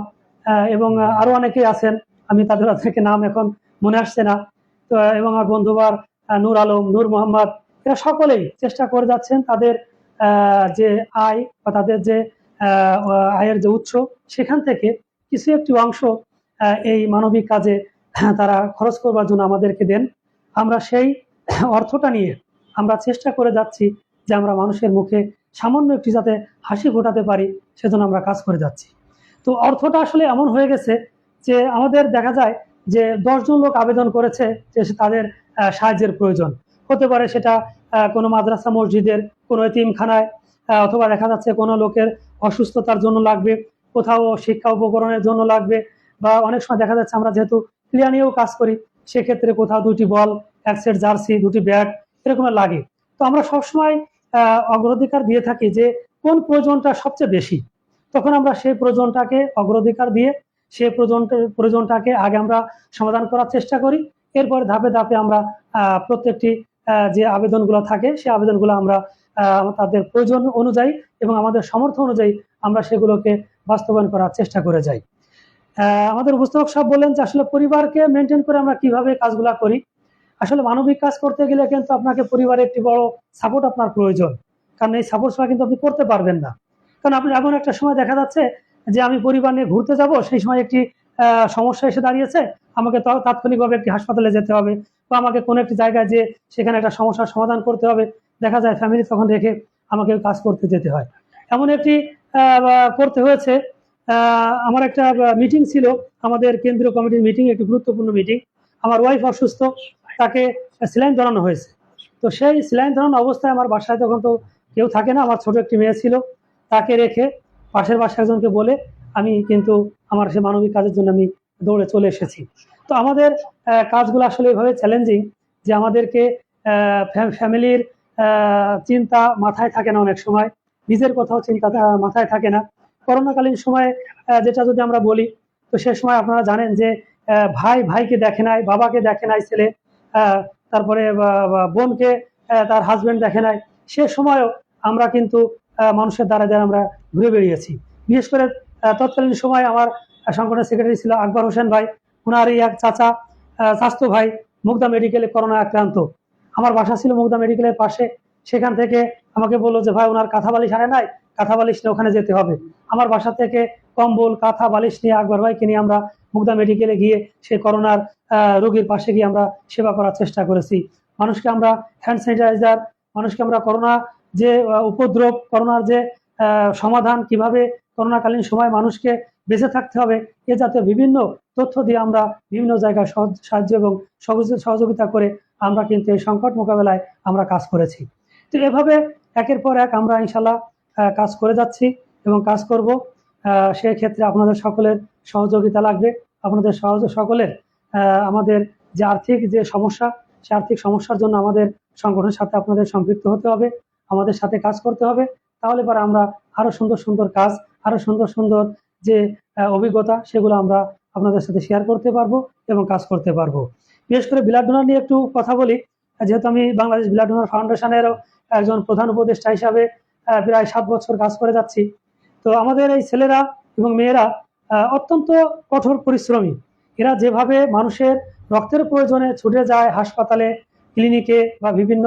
এবং আরো অনেকেই আছেন, আমি তাদেরকে নাম এখন মনে আসছে না। তো এবং আমার বন্ধুবার নূর আলম, নূর মোহাম্মদ, এরা সকলেই চেষ্টা করে যাচ্ছেন তাদের যে আয় বা তাদের যে আয়ের যে উৎস, সেখান থেকে কিছু একটি অংশ এই মানবিক কাজে তারা খরচ করবার জন্য আমাদেরকে দেন। আমরা সেই অর্থটা নিয়ে আমরা চেষ্টা করে যাচ্ছি যে আমরা মানুষের মুখে সামান্য একটি যাতে হাসি ফোটাতে পারি, সেজন্য আমরা কাজ করে যাচ্ছি। তো অর্থটা আসলে এমন হয়ে গেছে যে আমাদের দেখা যায় যে 10 জন লোক আবেদন করেছে যে তাদের সাহায্যের প্রয়োজন হতে পারে, সেটা কোনো মাদ্রাসা মসজিদের, কোনো এতিমখানায়, অথবা দেখা যাচ্ছে কোনো লোকের অসুস্থতার জন্য লাগবে, কোথাও শিক্ষা উপকরণের জন্য লাগবে, বা অনেক সময় দেখা যাচ্ছে আমরা যেহেতু প্লেয়ার নিয়েও কাজ করি, সেক্ষেত্রে কোথাও 2টি বল, 1 সেট জার্সি, 2টি ব্যাট এরকমের লাগে। তো আমরা সবসময় অগ্রাধিকার দিয়ে থাকি যে কোন প্রয়োজনটা সবচেয়ে বেশি, তখন আমরা সেই প্রয়োজনটাকে অগ্রাধিকার দিয়ে সেই প্রয়োজনটাকে আগে আমরা সমাধান করার চেষ্টা করি। এরপরে ধাপে ধাপে আমরা প্রত্যেকটি যে আবেদনগুলো থাকে সেই আবেদনগুলো আমরা তাদের প্রয়োজন অনুযায়ী এবং আমাদের সামর্থ্য অনুযায়ী আমরা সেগুলোকে বাস্তবায়ন করার চেষ্টা করে যাই। আমাদের উপস্থাপক সাহেব বললেন যে আসলে পরিবারকে মেনটেন করে আমরা কিভাবে কাজগুলা করি। আসলে মানবিক কাজ করতে গেলে কিন্তু আপনাকে পরিবারের একটি বড় সাপোর্ট আপনার প্রয়োজন, কারণ এই সাপোর্ট ছাড়া কিন্তু আপনি করতে পারবেন না। কারণ আপনি এমন একটা সময় দেখা যাচ্ছে যে আমি পরিবার নিয়ে ঘুরতে যাব, সেই সময় একটি সমস্যা এসে দাঁড়িয়েছে, আমাকে তাৎক্ষণিকভাবে একটি হাসপাতালে যেতে হবে, বা আমাকে কোনো একটি জায়গায় যে সেখানে একটা সমস্যার সমাধান করতে হবে, দেখা যায় ফ্যামিলি তখন রেখে আমাকে কাজ করতে যেতে হয়। এমন একটি করতে হয়েছে। আমার একটা মিটিং ছিল, আমাদের কেন্দ্রীয় কমিটির মিটিং, একটি গুরুত্বপূর্ণ মিটিং। আমার ওয়াইফ অসুস্থ, তাকে স্যালাইন ধরানো হয়েছে। তো সেই স্যালাইন ধরানো অবস্থায় আমার বাসায় তখন তো কেউ থাকে না, আমার ছোট একটি মেয়ে ছিল, তাকে রেখে পাশের বাসায় একজনকে বলে আমি কিন্তু আমার সে মানবিক কাজের জন্য আমি দৌড়ে চলে এসেছি। তো আমাদের কাজগুলো আসলে এভাবে চ্যালেঞ্জিং যে আমাদেরকে ফ্যামিলির চিন্তা মাথায় থাকে না, অনেক সময় নিজের কথাও চিন্তা মাথায় থাকে না। করোনাকালীন সময়ে যেটা যদি আমরা বলি, তো সে সময় আপনারা জানেন যে ভাই ভাইকে দেখে নাই, বাবাকে দেখে নাই ছেলে, তারপরে বোনকে তার হাজবেন্ড দেখে নাই, সে সময়ও আমরা কিন্তু মানুষের দ্বারা দ্বারা আমরা ঘুরে বেরিয়েছি। বিশেষ করে তৎকালীন সময় আমার সংগঠনের সেক্রেটারি ছিল আকবর হোসেন ভাই, ওনারই এক চাচাতো ভাই মুগদা মেডিকেলে করোনা আক্রান্ত। আমার বাসা ছিল মুগদা মেডিকেলের পাশে, সেখান থেকে আমাকে বললো যে ভাই ওনার কাঁথা বালিশ আনে নাই, কাঁথা বালিশ নিয়ে ওখানে যেতে হবে। আমার বাসা থেকে কম্বল, কাঁথা, বালিশ নিয়ে আকবর ভাইকে নিয়ে আমরা মুগদা মেডিকেলে গিয়ে সেই করোনার রোগীর পাশে গিয়ে আমরা সেবা করার চেষ্টা করেছি। মানুষকে আমরা হ্যান্ড স্যানিটাইজার, মানুষকে আমরা করোনা যে উপদ্রব, করোনার যে সমাধান, কিভাবে করোনাকালীন সময় মানুষকে বেঁচে থাকতে হবে, এ জাতীয় বিভিন্ন তথ্য দিয়ে আমরা বিভিন্ন জায়গায় সাহায্য এবং সহযোগিতা করে আমরা কিন্তু এই সংকট মোকাবেলায় আমরা কাজ করেছি। তো এভাবে একের পর এক আমরা ইনশাল্লাহ কাজ করে যাচ্ছি এবং কাজ করব। সেই ক্ষেত্রে আপনাদের সকলের সহযোগিতা লাগবে, আপনাদের সকলের আমাদের যে আর্থিক যে সমস্যা, সে আর্থিক সমস্যার জন্য আমাদের সংগঠনের সাথে আপনাদের সম্পৃক্ত হতে হবে, আমাদের সাথে কাজ করতে হবে। তাহলে পরে আমরা আরো সুন্দর সুন্দর কাজ, আরো সুন্দর সুন্দর যে অভিজ্ঞতা, সেগুলো আমরা আপনাদের সাথে শেয়ার করতে পারবো এবং কাজ করতে পারবো। বিশেষ করে ব্লাড ডোনার নিয়ে একটু কথা বলি। যেহেতু আমি বাংলাদেশ ব্লাড ডোনার ফাউন্ডেশনেরও একজন প্রধান উপদেষ্টা হিসাবে প্রায় 7 বছর কাজ করে যাচ্ছি। তো আমাদের এই ছেলেরা এবং মেয়েরা অত্যন্ত কঠোর পরিশ্রমী। এরা যেভাবে মানুষের রক্তের প্রয়োজনে ছুটে যায় হাসপাতালে, ক্লিনিকে বা বিভিন্ন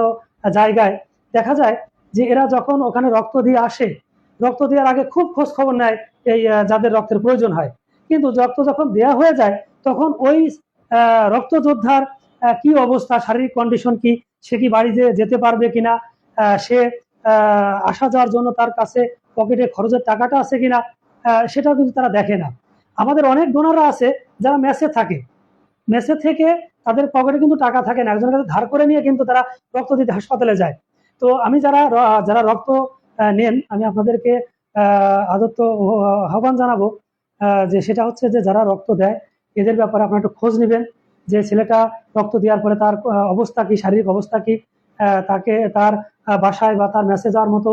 জায়গায়, দেখা যায় যে এরা যখন ওখানে রক্ত দিয়ে আসে, রক্ত দেওয়ার আগে খুব খোঁজ খবর নেয় এই যাদের রক্তের প্রয়োজন হয়। কিন্তু রক্ত যখন দেয়া হয়ে যায়, তখন ওই রক্ত যোদ্ধার কি অবস্থা, শারীরিক কন্ডিশন কি, সে কি বাড়িতে যেতে পারবে কিনা, সে আসা যাওয়ার জন্য তার কাছে পকেটে খরচের টাকাটা আছে কিনা, সেটাও কিন্তু তারা দেখে না। আমাদের অনেক ডোনাররা আছে যারা মেসে থাকে, মেসে থেকে তাদের পকেটে কিন্তু টাকা থাকে না, একজনের কাছে ধার করে নিয়ে কিন্তু তারা রক্ত দিতে হাসপাতালে যায়। তো আমি যারা রক্ত নেন, আমি আপনাদেরকে আদত্ত আহ্বান জানাবো যে সেটা হচ্ছে যে যারা রক্ত দেয় এদের ব্যাপারে আপনারা একটু খোঁজ নেবেন যে ছেলেটা রক্ত দেওয়ার পরে তার অবস্থা কি, শারীরিক অবস্থা কি, তাকে তার বাসায় বা তার মেসে যাওয়ার মতো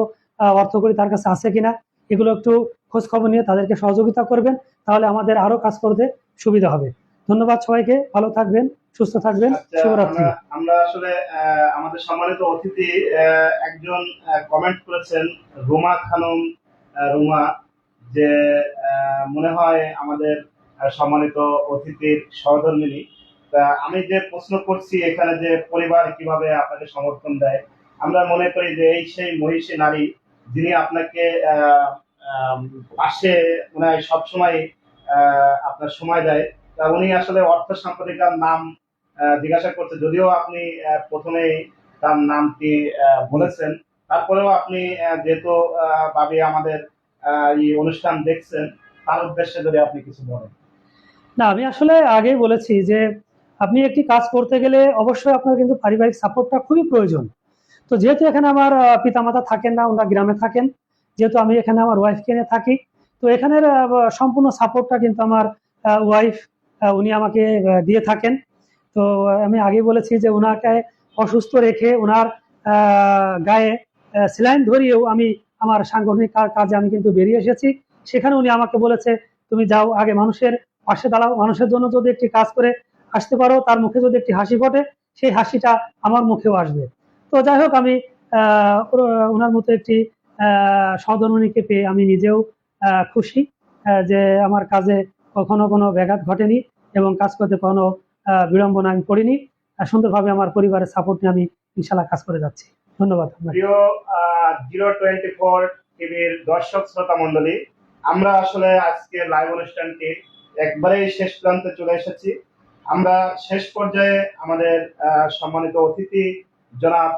অর্থকড়ি তার কাছে আছে কিনা, এগুলো একটু খোঁজ খবর নিয়ে তাদেরকে সহযোগিতা করবেন, তাহলে আমাদের আরো কাজ করতে সুবিধা হবে। ধন্যবাদ সবাইকে, ভালো থাকবেন। সুস্থ থাকবেন। আচ্ছা, শুভরাত্রি। আমরা আসলে আমাদের সম্মানিত অতিথি একজন কমেন্ট করেছেন, রুমা খানম, রুমা, যে মনে হয় আমাদের সম্মানিত অতিথির সহধর্মিণী। তা আমি যে প্রশ্ন করছি এখানে, যে পরিবার কিভাবে আপনাকে সমর্থন দেয়, আমরা মনে করি যে এই সেই মহিষী নারী যিনি আপনাকে আম, পাশে মনে হয় সবসময় আপনার সময় দেয়। তা উনি আসলে অর্থ সাম্পাদিকার নাম জিজ্ঞাসা করছে, যদিও আপনি প্রথমেই তার নামটি বলেছেন, তারপরেও আপনি যেহেতু ভাবি আমাদের এই অনুষ্ঠান দেখছেন, তার উদ্দেশ্যে যদি আপনি কিছু বলেন। না, আমি আসলে আগেই বলেছি যে আপনি একটি কাজ করতে গেলে অবশ্যই আপনার কিন্তু পারিবারিক সাপোর্টটা খুবই প্রয়োজন। তো যেহেতু এখানে আমার পিতামাতা থাকেন না, ওনারা গ্রামে থাকেন, যেহেতু আমি এখানে আমার ওয়াইফকে নিয়ে থাকি, তো এখানের সম্পূর্ণ সাপোর্টটা কিন্তু আমার ওয়াইফ উনি আমাকে দিয়ে থাকেন। তো আমি আগেই বলেছি যে ওনাকে অসুস্থ রেখে ওনার গায়ে স্যালাইন ধরিয়েও আমি আমার সাংগঠনিক কাজে আমি কিন্তু বেরিয়ে এসেছি। সেখানে উনি আমাকে বলেছে, তুমি যাও, আগে মানুষের পাশে দাঁড়াও, মানুষের জন্য যদি একটি কাজ করে আসতে পারো, তার মুখে যদি একটি হাসি ফোটে, সেই হাসিটা আমার মুখেও আসবে। তো যাই হোক, আমি ওনার মতো একটি সহধর্মিণীকে পেয়ে আমি নিজেও খুশি যে আমার কাজে কখনো কোনো ব্যাঘাত ঘটেনি এবং কাজ করতে কোনো বিড়ম্বনা আমি করিনি। সুন্দরভাবে আমার পরিবারের সাপোর্ট নিয়ে আমি ইনশাল্লাহ কাজ করে যাচ্ছি। ধন্যবাদ আপনাকে। প্রিয় 024 টিভির দর্শক শ্রোতা মন্ডলী, আমরা আসলে আজকে লাইভ অনুষ্ঠানটি একবারেই শেষ প্রান্তে চলে এসেছি। আমরা শেষ পর্যায়ে আমাদের সম্মানিত অতিথি জনাব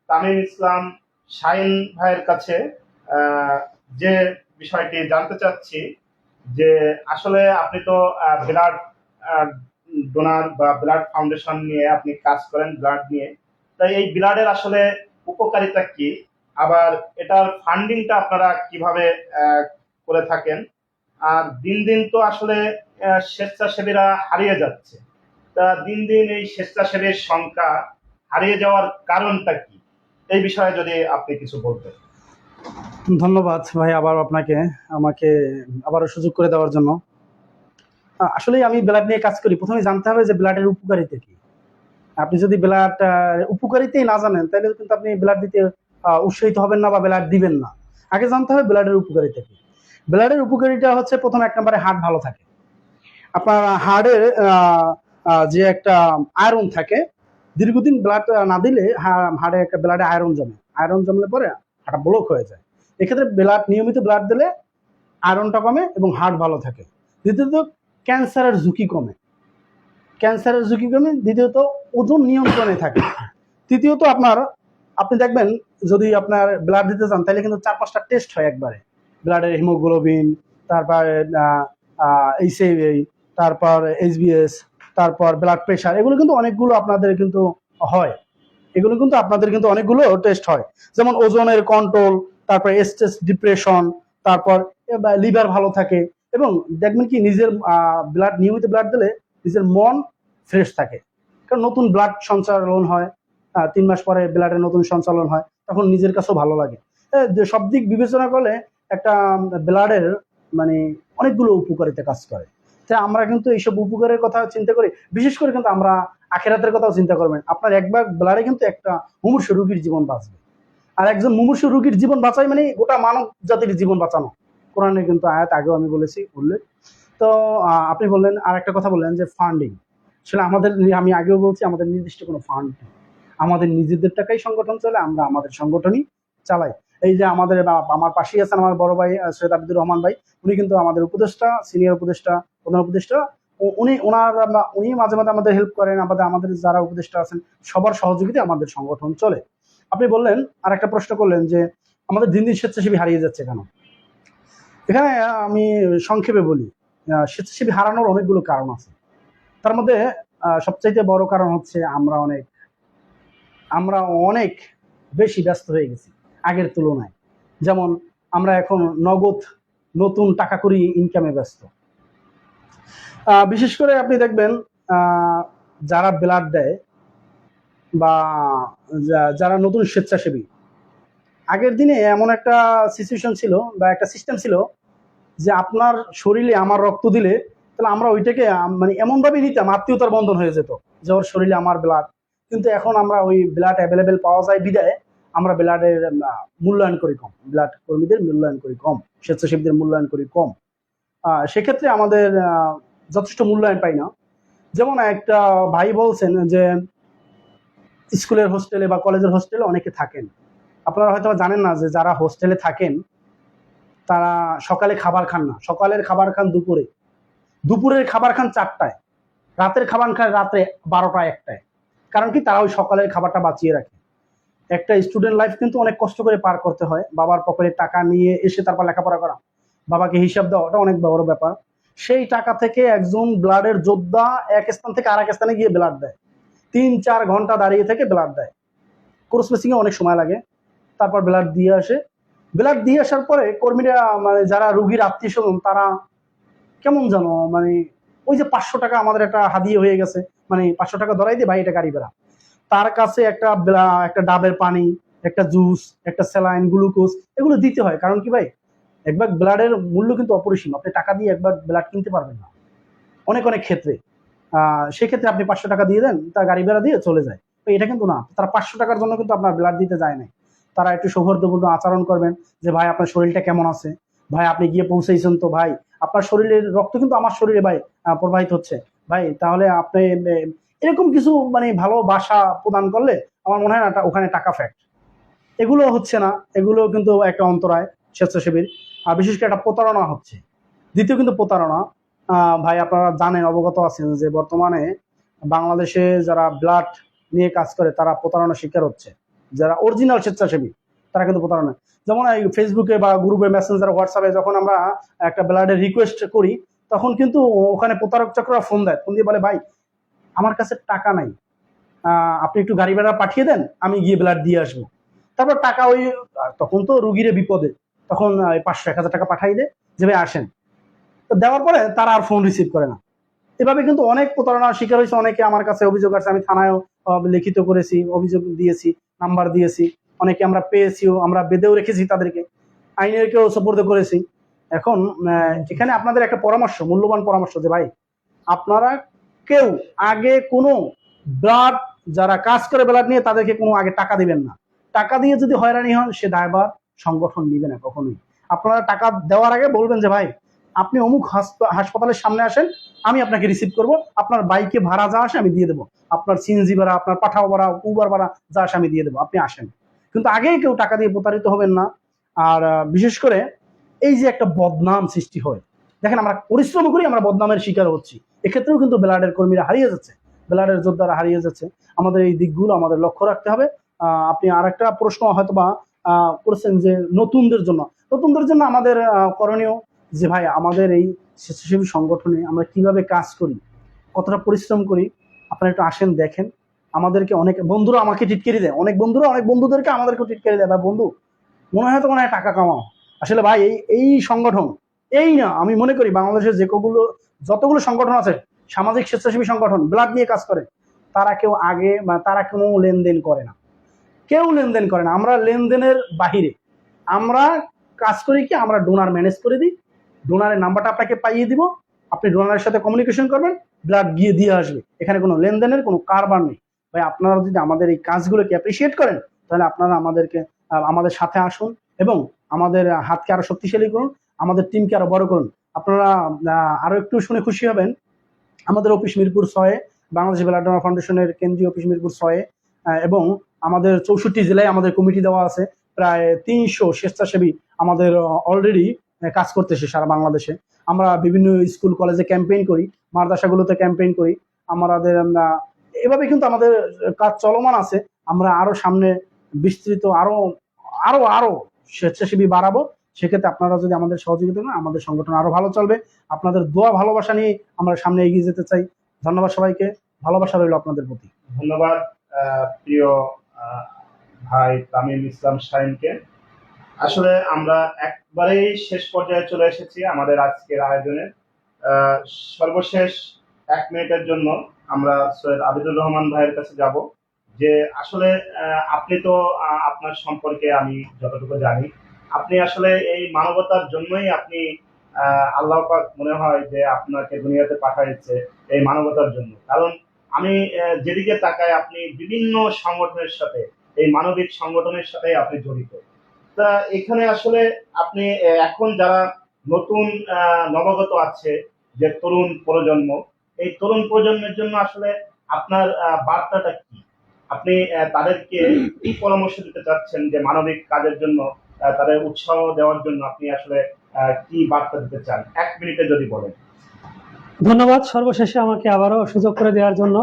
তামিম ইসলাম শাহিন ভাইয়ের কাছে আহ, যে বিষয়টি জানতে চাচ্ছি, যে আসলে আপনি তো ব্লাড ডোনার বা ব্লাড ফাউন্ডেশন নিয়ে আপনি কাজ করেন, ব্লাড নিয়ে। তাই এই ব্লাডের আসলে উপকারিতা কি, আবার এটার ফান্ডিংটা আপনারা কিভাবে করে থাকেন? আর দিন দিন তো আসলে স্বেচ্ছাসেবীরা হারিয়ে যাচ্ছে। তা দিন দিন এই স্বেচ্ছাসেবীর সংখ্যা হারিয়ে যাওয়ার কারণটা কি, এই বিষয়ে যদি আপনি কিছু বলতেন। ধন্যবাদ ভাই আবার আপনাকে, আমাকে আবারও সুযোগ করে দেওয়ার জন্য। আসলে আমি ব্লাড নিয়ে কাজ করি, প্রথমে জানতে হবে যে ব্লাডের উপকারিতা কি। আপনি যদি ব্লাড উপকারিতাই না জানেন, তাহলে কিন্তু আপনি ব্লাড দিতে উৎসাহিত হবেন না বা ব্লাড দিবেন না। আগে জানতে হবে ব্লাডের উপকারিতা কি। ব্লাডের উপকারিতা হচ্ছে, প্রথম এক নম্বরে হার্ট ভালো থাকে। আপনার হার্টের যে একটা আয়রন থাকে, দীর্ঘদিন ব্লাড না দিলে হার্টে একটা ব্লাডে আয়রন জমে, আয়রন জমলে পরে হার্ট ব্লক হয়ে যায়। এক্ষেত্রে ব্লাড, নিয়মিত ব্লাড দিলে আয়রনটা কমে এবং হার্ট ভালো থাকে। দ্বিতীয়ত, ক্যান্সারের ঝুঁকি কমে, ক্যান্সারের ঝুঁকি কমে। দ্বিতীয়ত, ওজন নিয়ন্ত্রণে থাকে। তৃতীয়ত, আপনি দেখবেন যদি আপনার ব্লাড দিতে চান, তাহলে কিন্তু 4-5টা টেস্ট হয় একবারে। ব্লাডের হিমোগ্লোবিন, তারপর এইচআইভি, তারপর এইচবিএস, তারপর ব্লাড প্রেশার, এগুলো কিন্তু অনেকগুলো আপনাদের কিন্তু হয়। এগুলো কিন্তু আপনাদের কিন্তু অনেকগুলো টেস্ট হয়। যেমন ওজনের কন্ট্রোল, তারপর স্ট্রেস, ডিপ্রেশন, তারপর লিভার ভালো থাকে। এবং দেখবেন কি, নিজের ব্লাড, নিয়মিত ব্লাড দিলে নিজের মন ফ্রেশ থাকে, কারণ নতুন ব্লাড সঞ্চালন হয়। 3 মাস পরে ব্লাডের নতুন সঞ্চালন হয়, তখন নিজের কাছেও ভালো লাগে। যে সব দিক বিবেচনা করলে একটা ব্লাডের মানে অনেকগুলো উপকারিতা কাজ করে। তাই আমরা কিন্তু এইসব উপকারের কথা চিন্তা করি। বিশেষ করে কিন্তু আমরা আখেরাতের কথাও চিন্তা করবেন। আপনার একবার ব্লাডে কিন্তু একটা মুমূর্ষু রোগীর জীবন বাঁচবে। আর একজন মুমূর্ষু রোগীর জীবন বাঁচাই মানে গোটা মানব জাতির জীবন বাঁচানো। কোরআনে কিন্তু আয়াত আগেও আমি বলেছি, উল্লেখ। তো আপনি বললেন, আর একটা কথা বললেন যে ফান্ডিং। আসলে আমাদের, আমি আগেও বলছি, আমাদের নির্দিষ্ট কোনো ফান্ড নেই। আমাদের নিজেদের টাকাই সংগঠন চলে, আমরা আমাদের সংগঠনই চালাই। এই যে আমার পাশেই আছেন আমার বড় ভাই সৈয়দ আব্দুর রহমান ভাই, উনি কিন্তু আমাদের উপদেষ্টা, সিনিয়র উপদেষ্টা, প্রধান উপদেষ্টা। উনি মাঝে মাঝে আমাদের হেল্প করেন। আমাদের যারা উপদেষ্টা আছেন, সবার সহযোগিতায় আমাদের সংগঠন চলে। আপনি বললেন, আর একটা প্রশ্ন করলেন যে আমাদের দিন দিন স্বেচ্ছাসেবী হারিয়ে যাচ্ছে কেন। এখানে আমি সংক্ষেপে বলি, স্বেচ্ছাসেবী হারানোর অনেকগুলো কারণ আছে। তার মধ্যে সবচাইতে বড় কারণ হচ্ছে আমরা অনেক বেশি ব্যস্ত হয়ে গেছি আগের তুলনায়। যেমন আমরা এখন নগদ নতুন টাকা করি ইনকামে ব্যস্ত। বিশেষ করে আপনি দেখবেন যারা ব্লাড দেয় বা যারা নতুন স্বেচ্ছাসেবী, আগের দিনে এমন একটা সিচুয়েশন ছিল বা একটা সিস্টেম ছিল যে আপনার শরীরে আমার রক্ত দিলে তাহলে আমরা ওইটাকে মানে এমনভাবে নিতাম, আত্মীয়তার বন্ধন হয়ে যেত যে ওর শরীরে আমার ব্লাড। কিন্তু এখন আমরা ওই ব্লাড অ্যাভেলেবেল পাওয়া যায় বিদায় আমরা ব্লাডের মূল্যায়ন করি কম, ব্লাড কর্মীদের মূল্যায়ন করি কম, স্বেচ্ছাসেবীদের মূল্যায়ন করি কম। সেক্ষেত্রে আমাদের যথেষ্ট মূল্যায়ন পাই না। যেমন একটা ভাই বলছেন যে স্কুলের হোস্টেলে বা কলেজের হোস্টেলে অনেকে থাকেন, আপনারা হয়তো জানেন না যে যারা হোস্টেলে থাকেন তারা সকালে খাবার খান না, সকালের খাবার খান দুপুরে, দুপুরের খাবার খান 4টায়, রাতের খাবার খান রাত্রে 12টা 1টায়। কারণ কি, তারা ওই সকালের খাবারটা বাঁচিয়ে রাখে। একটা স্টুডেন্ট লাইফ কিন্তু অনেক কষ্ট করে পার করতে হয়, বাবার পকেটে টাকা নিয়ে এসে তারপর লেখাপড়া করা, বাবাকে হিসাব দেওয়া, ওটা অনেক বড় ব্যাপার। সেই টাকা থেকে একজন ব্লাডের যোদ্ধা এক স্থান থেকে আরেক স্থানে গিয়ে ব্লাড দেয়, 3-4 ঘন্টা দাঁড়িয়ে থেকে ব্লাড দেয়, কোর্স মেসিংয়ে অনেক সময় লাগে, তারপর ব্লাড দিয়ে আসে। ব্লাড দিয়ে আসার পরে কর্মীরা মানে যারা রুগীর আত্মীয় স্বজন তারা কেমন জানো মানে ওই যে 500 টাকা আমাদের একটা হাদিয়ে হয়ে গেছে, মানে 500 টাকা ধরাই দিয়ে ভাই এটা গাড়ি বেড়া, তার কাছে একটা ডাবের পানি, একটা জুস, একটা স্যালাইন, গ্লুকোজ এগুলো দিতে হয়। কারণ কি ভাই, একবার ব্লাডের মূল্য কিন্তু অপরিসীম, আপনি টাকা দিয়ে একবার ব্লাড কিনতে পারবেন না অনেক অনেক ক্ষেত্রে। সেক্ষেত্রে আপনি 500 টাকা দিয়ে দেন, তার গাড়ি ভাড়া দিয়ে চলে যায়। তো এটা কিন্তু না, তারা 500 টাকার জন্য কিন্তু আপনার ব্লাড দিতে যায় না। তারা একটু সৌহার্দ্যপূর্ণ আচরণ করবেন যে ভাই আপনার শরীরটা কেমন আছে, ভাই আপনি গিয়ে পৌঁছেছেন তো, ভাই আপনার শরীরের রক্ত কিন্তু আমার শরীরে ভাই প্রবাহিত হচ্ছে, ভাই তাহলে আপনি এরকম কিছু মানে ভালোবাসা প্রদান করলে আমার মনে হয় না ওখানে টাকা ফ্যাক্ট। এগুলো হচ্ছে না, এগুলো কিন্তু একটা অন্তরায় স্বেচ্ছাসেবীর। আর বিশেষ করে একটা প্রতারণা হচ্ছে, দ্বিতীয় কিন্তু প্রতারণা। ভাই আপনারা জানেন, অবগত আছেন যে বর্তমানে বাংলাদেশে যারা ব্লাড নিয়ে কাজ করে তারা প্রতারণার শিকার হচ্ছে। যারা অরিজিনাল স্বেচ্ছাসেবী তারা কিন্তু প্রতারণা, যেমন এই ফেসবুকে বা গ্রুপে, মেসেঞ্জার, হোয়াটসঅ্যাপে যখন আমরা একটা ব্লাডের রিকোয়েস্ট করি তখন কিন্তু ওখানে প্রতারক চক্ররা ফোন দেয়, ফোন দিয়ে বলে ভাই আমার কাছে টাকা নাই, আপনি একটু গাড়ি ভাড়া পাঠিয়ে দেন, আমি গিয়ে ব্লাড দিয়ে আসবো। তারপর টাকা ওই তখন তো রুগীরে বিপদে, তখন 500-1000 টাকা পাঠাই দেয় যে ভাই আসেন। তো দেওয়ার পরে তারা আর ফোন রিসিভ করে না। এভাবে কিন্তু অনেক প্রতারণার শিকার হয়েছে অনেকে, আমার কাছে অভিযোগ আছে, আমি থানায়ও লিখিত করেছি, অভিযোগ দিয়েছি, নাম্বার দিয়েছি, অনেকে আমরা পেয়েছিও, আমরা বেঁধেও রেখেছি তাদেরকে, আইনেরকেও সুপর্দ করেছি। এখন এখানে আপনাদের একটা পরামর্শ, মূল্যবান পরামর্শ, যে ভাই আপনারা কেউ আগে কোনো ব্লাড, যারা কাজ করে ব্লাড নিয়ে তাদেরকে কোনো আগে টাকা দিবেন না। টাকা দিয়ে যদি হয়রানি হন সে দায়ভার সংগঠন নিবে না কখনোই। আপনারা টাকা দেওয়ার আগে বলবেন যে ভাই আপনি অমুক হাসপাতালের সামনে আসেন, আমি আপনাকে রিসিভ করব, আপনার বাইকে ভাড়া যা আসে আমি দিয়ে দেবো, আপনার সিএনজি ভাড়া, আপনার পাঠাও ভাড়া, উবার ভাড়া যা আসে আমি দিয়ে দেবো, আপনি আসেন। কিন্তু আগেই কেউ টাকা দিয়ে প্রতারিত হবেন না। আর বিশেষ করে এই যে একটা বদনাম সৃষ্টি হয়, দেখেন আমরা পরিশ্রম করি, আমরা বদনামের শিকার হচ্ছি, এক্ষেত্রেও কিন্তু ব্লাডের কর্মীরা হারিয়ে যাচ্ছে, ব্লাডের যোদ্ধারা হারিয়ে যাচ্ছে। আমাদের এই দিকগুলো আমাদের লক্ষ্য রাখতে হবে। আপনি আর একটা প্রশ্ন হয়তো বা করেছেন যে নতুনদের জন্য আমাদের করণীয় যে ভাই আমাদের এই স্বেচ্ছাসেবী সংগঠনে আমরা কিভাবে কাজ করি, কতটা পরিশ্রম করি, আপনারা একটু আসেন দেখেন। আমাদেরকে অনেক বন্ধুরা আমাকে টিটকারি দেয়, অনেক বন্ধুরা অনেক বন্ধুদেরকে আমাদেরকেও টিটকারি দেয়, ভাই বন্ধু মনে হয় টাকা কামাও। আসলে ভাই এই সংগঠন, এই না, আমি মনে করি বাংলাদেশের যতগুলো সংগঠন আছে, সামাজিক স্বেচ্ছাসেবী সংগঠন ব্লাড নিয়ে কাজ করে, তারা কেউ আগে বা তারা কোনো লেনদেন করে না, কেউ লেনদেন করে না। আমরা লেনদেনের বাহিরে, আমরা কাজ করি কি, আমরা ডোনার ম্যানেজ করে দিই, ডোনারের নাম্বারটা আপনাকে পাইয়ে দিব, আপনি ডোনারের সাথে কমিউনিকেশন করবেন, ব্লাড গিয়ে দিয়ে আসবে, এখানে কোনো লেনদেনের কোনো কারবার নেই। ভাই আপনারা যদি আমাদের এই কাজগুলোকে অ্যাপ্রিসিয়েট করেন তাহলে আপনারা আমাদের সাথে আসুন এবং আমাদের হাতকে আরো শক্তিশালী করুন, আমাদের টিমকে আরো বড় করুন। আপনারা আরো একটু শুনে খুশি হবেন, আমাদের office Mirpur 6, Bangladesh blood donor ফাউন্ডেশনের কেন্দ্রীয় অফিস মিরপুর 6, এবং আমাদের 64 জেলায় আমাদের কমিটি দেওয়া আছে, প্রায় 300 স্বেচ্ছাসেবী আমাদের অলরেডি কাজ করতেছে সারা বাংলাদেশে। আমরা বিভিন্ন স্কুল কলেজে ক্যাম্পেইন করি, মাদ্রাসাগুলোতে ক্যাম্পেইন করি, আমাদের এভাবে কিন্তু আমাদের কাজ চলমান আছে। আমরা আরো সামনে বিস্তৃত আরো আরো আরো স্বেচ্ছাসেবী বাড়াবো। সেক্ষেত্রে আপনারা যদি আমাদের সহযোগিতা করেন আমাদের সংগঠন আরো ভালো চলবে। আপনাদের দোয়া ভালোবাসা নিয়ে আমরা সামনে এগিয়ে যেতে চাই। ধন্যবাদ সবাইকে, ভালোবাসা রইল আপনাদের প্রতি। ধন্যবাদ প্রিয় ভাই তামিম ইসলাম শাহিনকে। আসলে আমরা একবারেই শেষ পর্যায়ে চলে এসেছি আমাদের আজকের আয়োজনের। সর্বশেষ 1 মিনিটের জন্য আমরা সৈয়দ আবিদুর রহমান ভাইয়ের কাছে যাব, যে আসলে আপনি তো আপনার সম্পর্কে আমি যতটুকু জানি, আপনি আসলে এই মানবতার জন্যই আপনি আল্লাহ পাক মনে হয় যে আপনাকে দুনিয়াতে পাঠাইছে এই মানবতার জন্য। কারণ আমি যেদিকে তাকাই আপনি বিভিন্ন সংগঠনের সাথে, এই মানবিক সংগঠনের সাথে আপনি জড়িত। তা এখানে আসলে আপনি এখন যারা নতুন নবাগত আছে, যে তরুণ প্রজন্ম, এই তরুণ প্রজন্মের জন্য আসলে আপনার বার্তাটা কি? আপনি তাদেরকে কি পরামর্শ দিতে চাচ্ছেন যে মানবিক কাজের জন্য তাদের উৎসাহ দেওয়ার জন্য আপনি আসলে কি বার্তা দিতে চান? 1 মিনিটে যদি বলেন। ধন্যবাদ সর্বশেষে আমাকে আবারও সুযোগ করে দেওয়ার জন্য।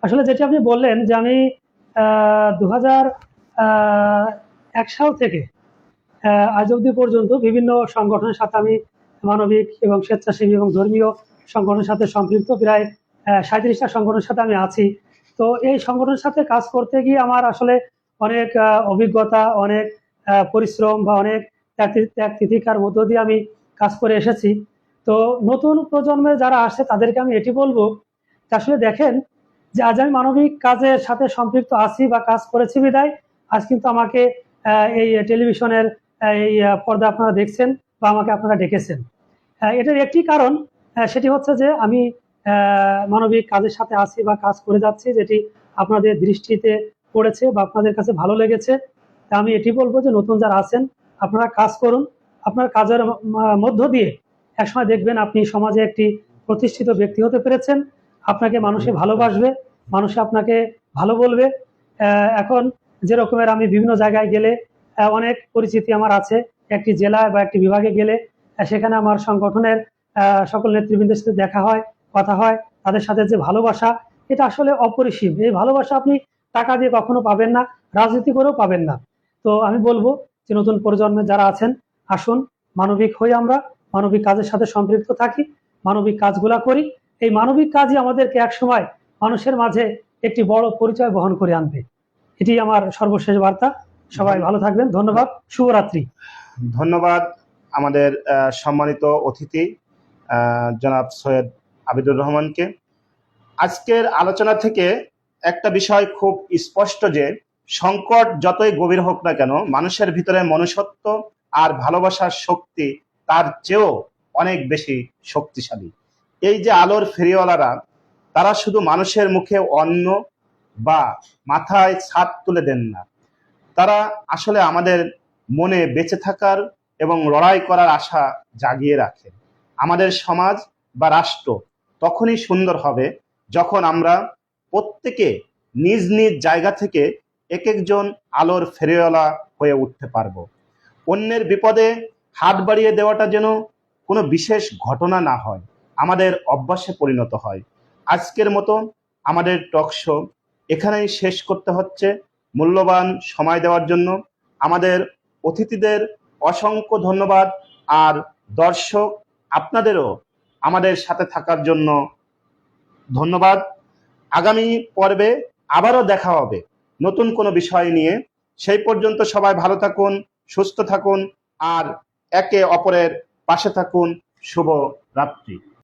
আসলে যেটি আপনি বললেন যে আমি 2001 সাল থেকে আজ অবধি পর্যন্ত বিভিন্ন সংগঠনের সাথে আমি মানবিক এবং স্বেচ্ছাসেবী এবং ধর্মীয় সংগঠনের সাথে সম্পৃক্ত, প্রায় 37টা সংগঠনের সাথে আমি আছি। তো এই সংগঠনের সাথে কাজ করতে গিয়ে আমার আসলে অনেক অভিজ্ঞতা, অনেক পরিশ্রম বা অনেক ত্যাগ তিতিক্ষার মধ্য দিয়ে আমি কাজ করে এসেছি। তো নতুন প্রজন্মের যারা আসছে তাদেরকে আমি এটি বলবো যে আসলে দেখেন যে আজ আমি মানবিক কাজের সাথে সম্পৃক্ত আছি বা কাজ করেছি বিদায় আজ কিন্তু আমাকে এই টেলিভিশনের এই পর্দা আপনারা দেখছেন বা আমাকে আপনারা ডেকেছেন। এটার একটি কারণ সেটি হচ্ছে যে আমি মানবিক কাজের সাথে আছি বা কাজ করে যাচ্ছি, যেটি আপনাদের দৃষ্টিতে পড়েছে বা আপনাদের কাছে ভালো লেগেছে। তা আমি এটি বলবো যে নতুন যারা আছেন আপনারা কাজ করুন। আপনার কাজের মধ্য দিয়ে একসময় দেখবেন আপনি সমাজে একটি প্রতিষ্ঠিত ব্যক্তি হতে পেরেছেন। আপনাকে মানুষে ভালোবাসবে, মানুষে আপনাকে ভালো বলবে। এখন যে রকমের আমি বিভিন্ন জায়গায় গেলে অনেক পরিচিতি আমার আছে, একটি জেলায় বা একটি বিভাগে গেলে সেখানে আমার সংগঠনের সকল নেতৃবৃন্দের সাথে দেখা হয়, কথা হয়, তাদের সাথে যে ভালোবাসা এটা আসলে অপরিসীম। এই ভালোবাসা আপনি টাকা দিয়ে কখনো পাবেন না, রাজনীতি করেও পাবেন না। তো আমি বলবো যে নতুন প্রজন্মে যারা আছেন আসুন মানবিক হই, আমরা মানবিক কাজের সাথে সম্পৃক্ত থাকি, মানবিক কাজগুলা করি। এই মানবিক কাজই আমাদেরকে একসময় মানুষের মাঝে একটি বড় পরিচয় বহন করে আনবে। এটি আমার সর্বশেষ বার্তা। সবাই ভালো থাকবেন, ধন্যবাদ, শুভরাত্রি। ধন্যবাদ আমাদের সম্মানিত অতিথি জনাব সৈয়দ আবিদুর রহমানকে। আজকের আলোচনা থেকে একটা বিষয় খুব স্পষ্ট যে সংকট যতই গভীর হোক না কেন, মানুষের ভিতরে মনুষ্যত্ব আর ভালোবাসার শক্তি তার চেয়েও অনেক বেশি শক্তিশালী। এই যে আলোর ফেরিওয়ালারা, তারা শুধু মানুষের মুখে অন্ন বা মাথায় ছাদ তুলে দেন না, তারা আসলে আমাদের মনে বেঁচে থাকার এবং লড়াই করার আশা জাগিয়ে রাখে। আমাদের সমাজ বা রাষ্ট্র তখনই সুন্দর হবে যখন আমরা প্রত্যেকে নিজ নিজ জায়গা থেকে এক একজন আলোর ফেরিওয়ালা হয়ে উঠতে পারবো। অন্যের বিপদে হাত বাড়িয়ে দেওয়াটা যেন কোনো বিশেষ ঘটনা না হয়, আমাদের অভ্যাসে পরিণত হয়। আজকের মতো আমাদের টক শো এখানেই শেষ করতে হচ্ছে। মূল্যবান সময় দেওয়ার জন্য আমাদের অতিথিদের অসংখ্য ধন্যবাদ। আর দর্শক আপনাদেরও আমাদের সাথে থাকার জন্য ধন্যবাদ। আগামী পর্বে আবারও দেখা হবে নতুন কোনো বিষয় নিয়ে। সেই পর্যন্ত সবাই ভালো থাকুন, সুস্থ থাকুন আর একে অপরের পাশে থাকুন। শুভ রাত্রি।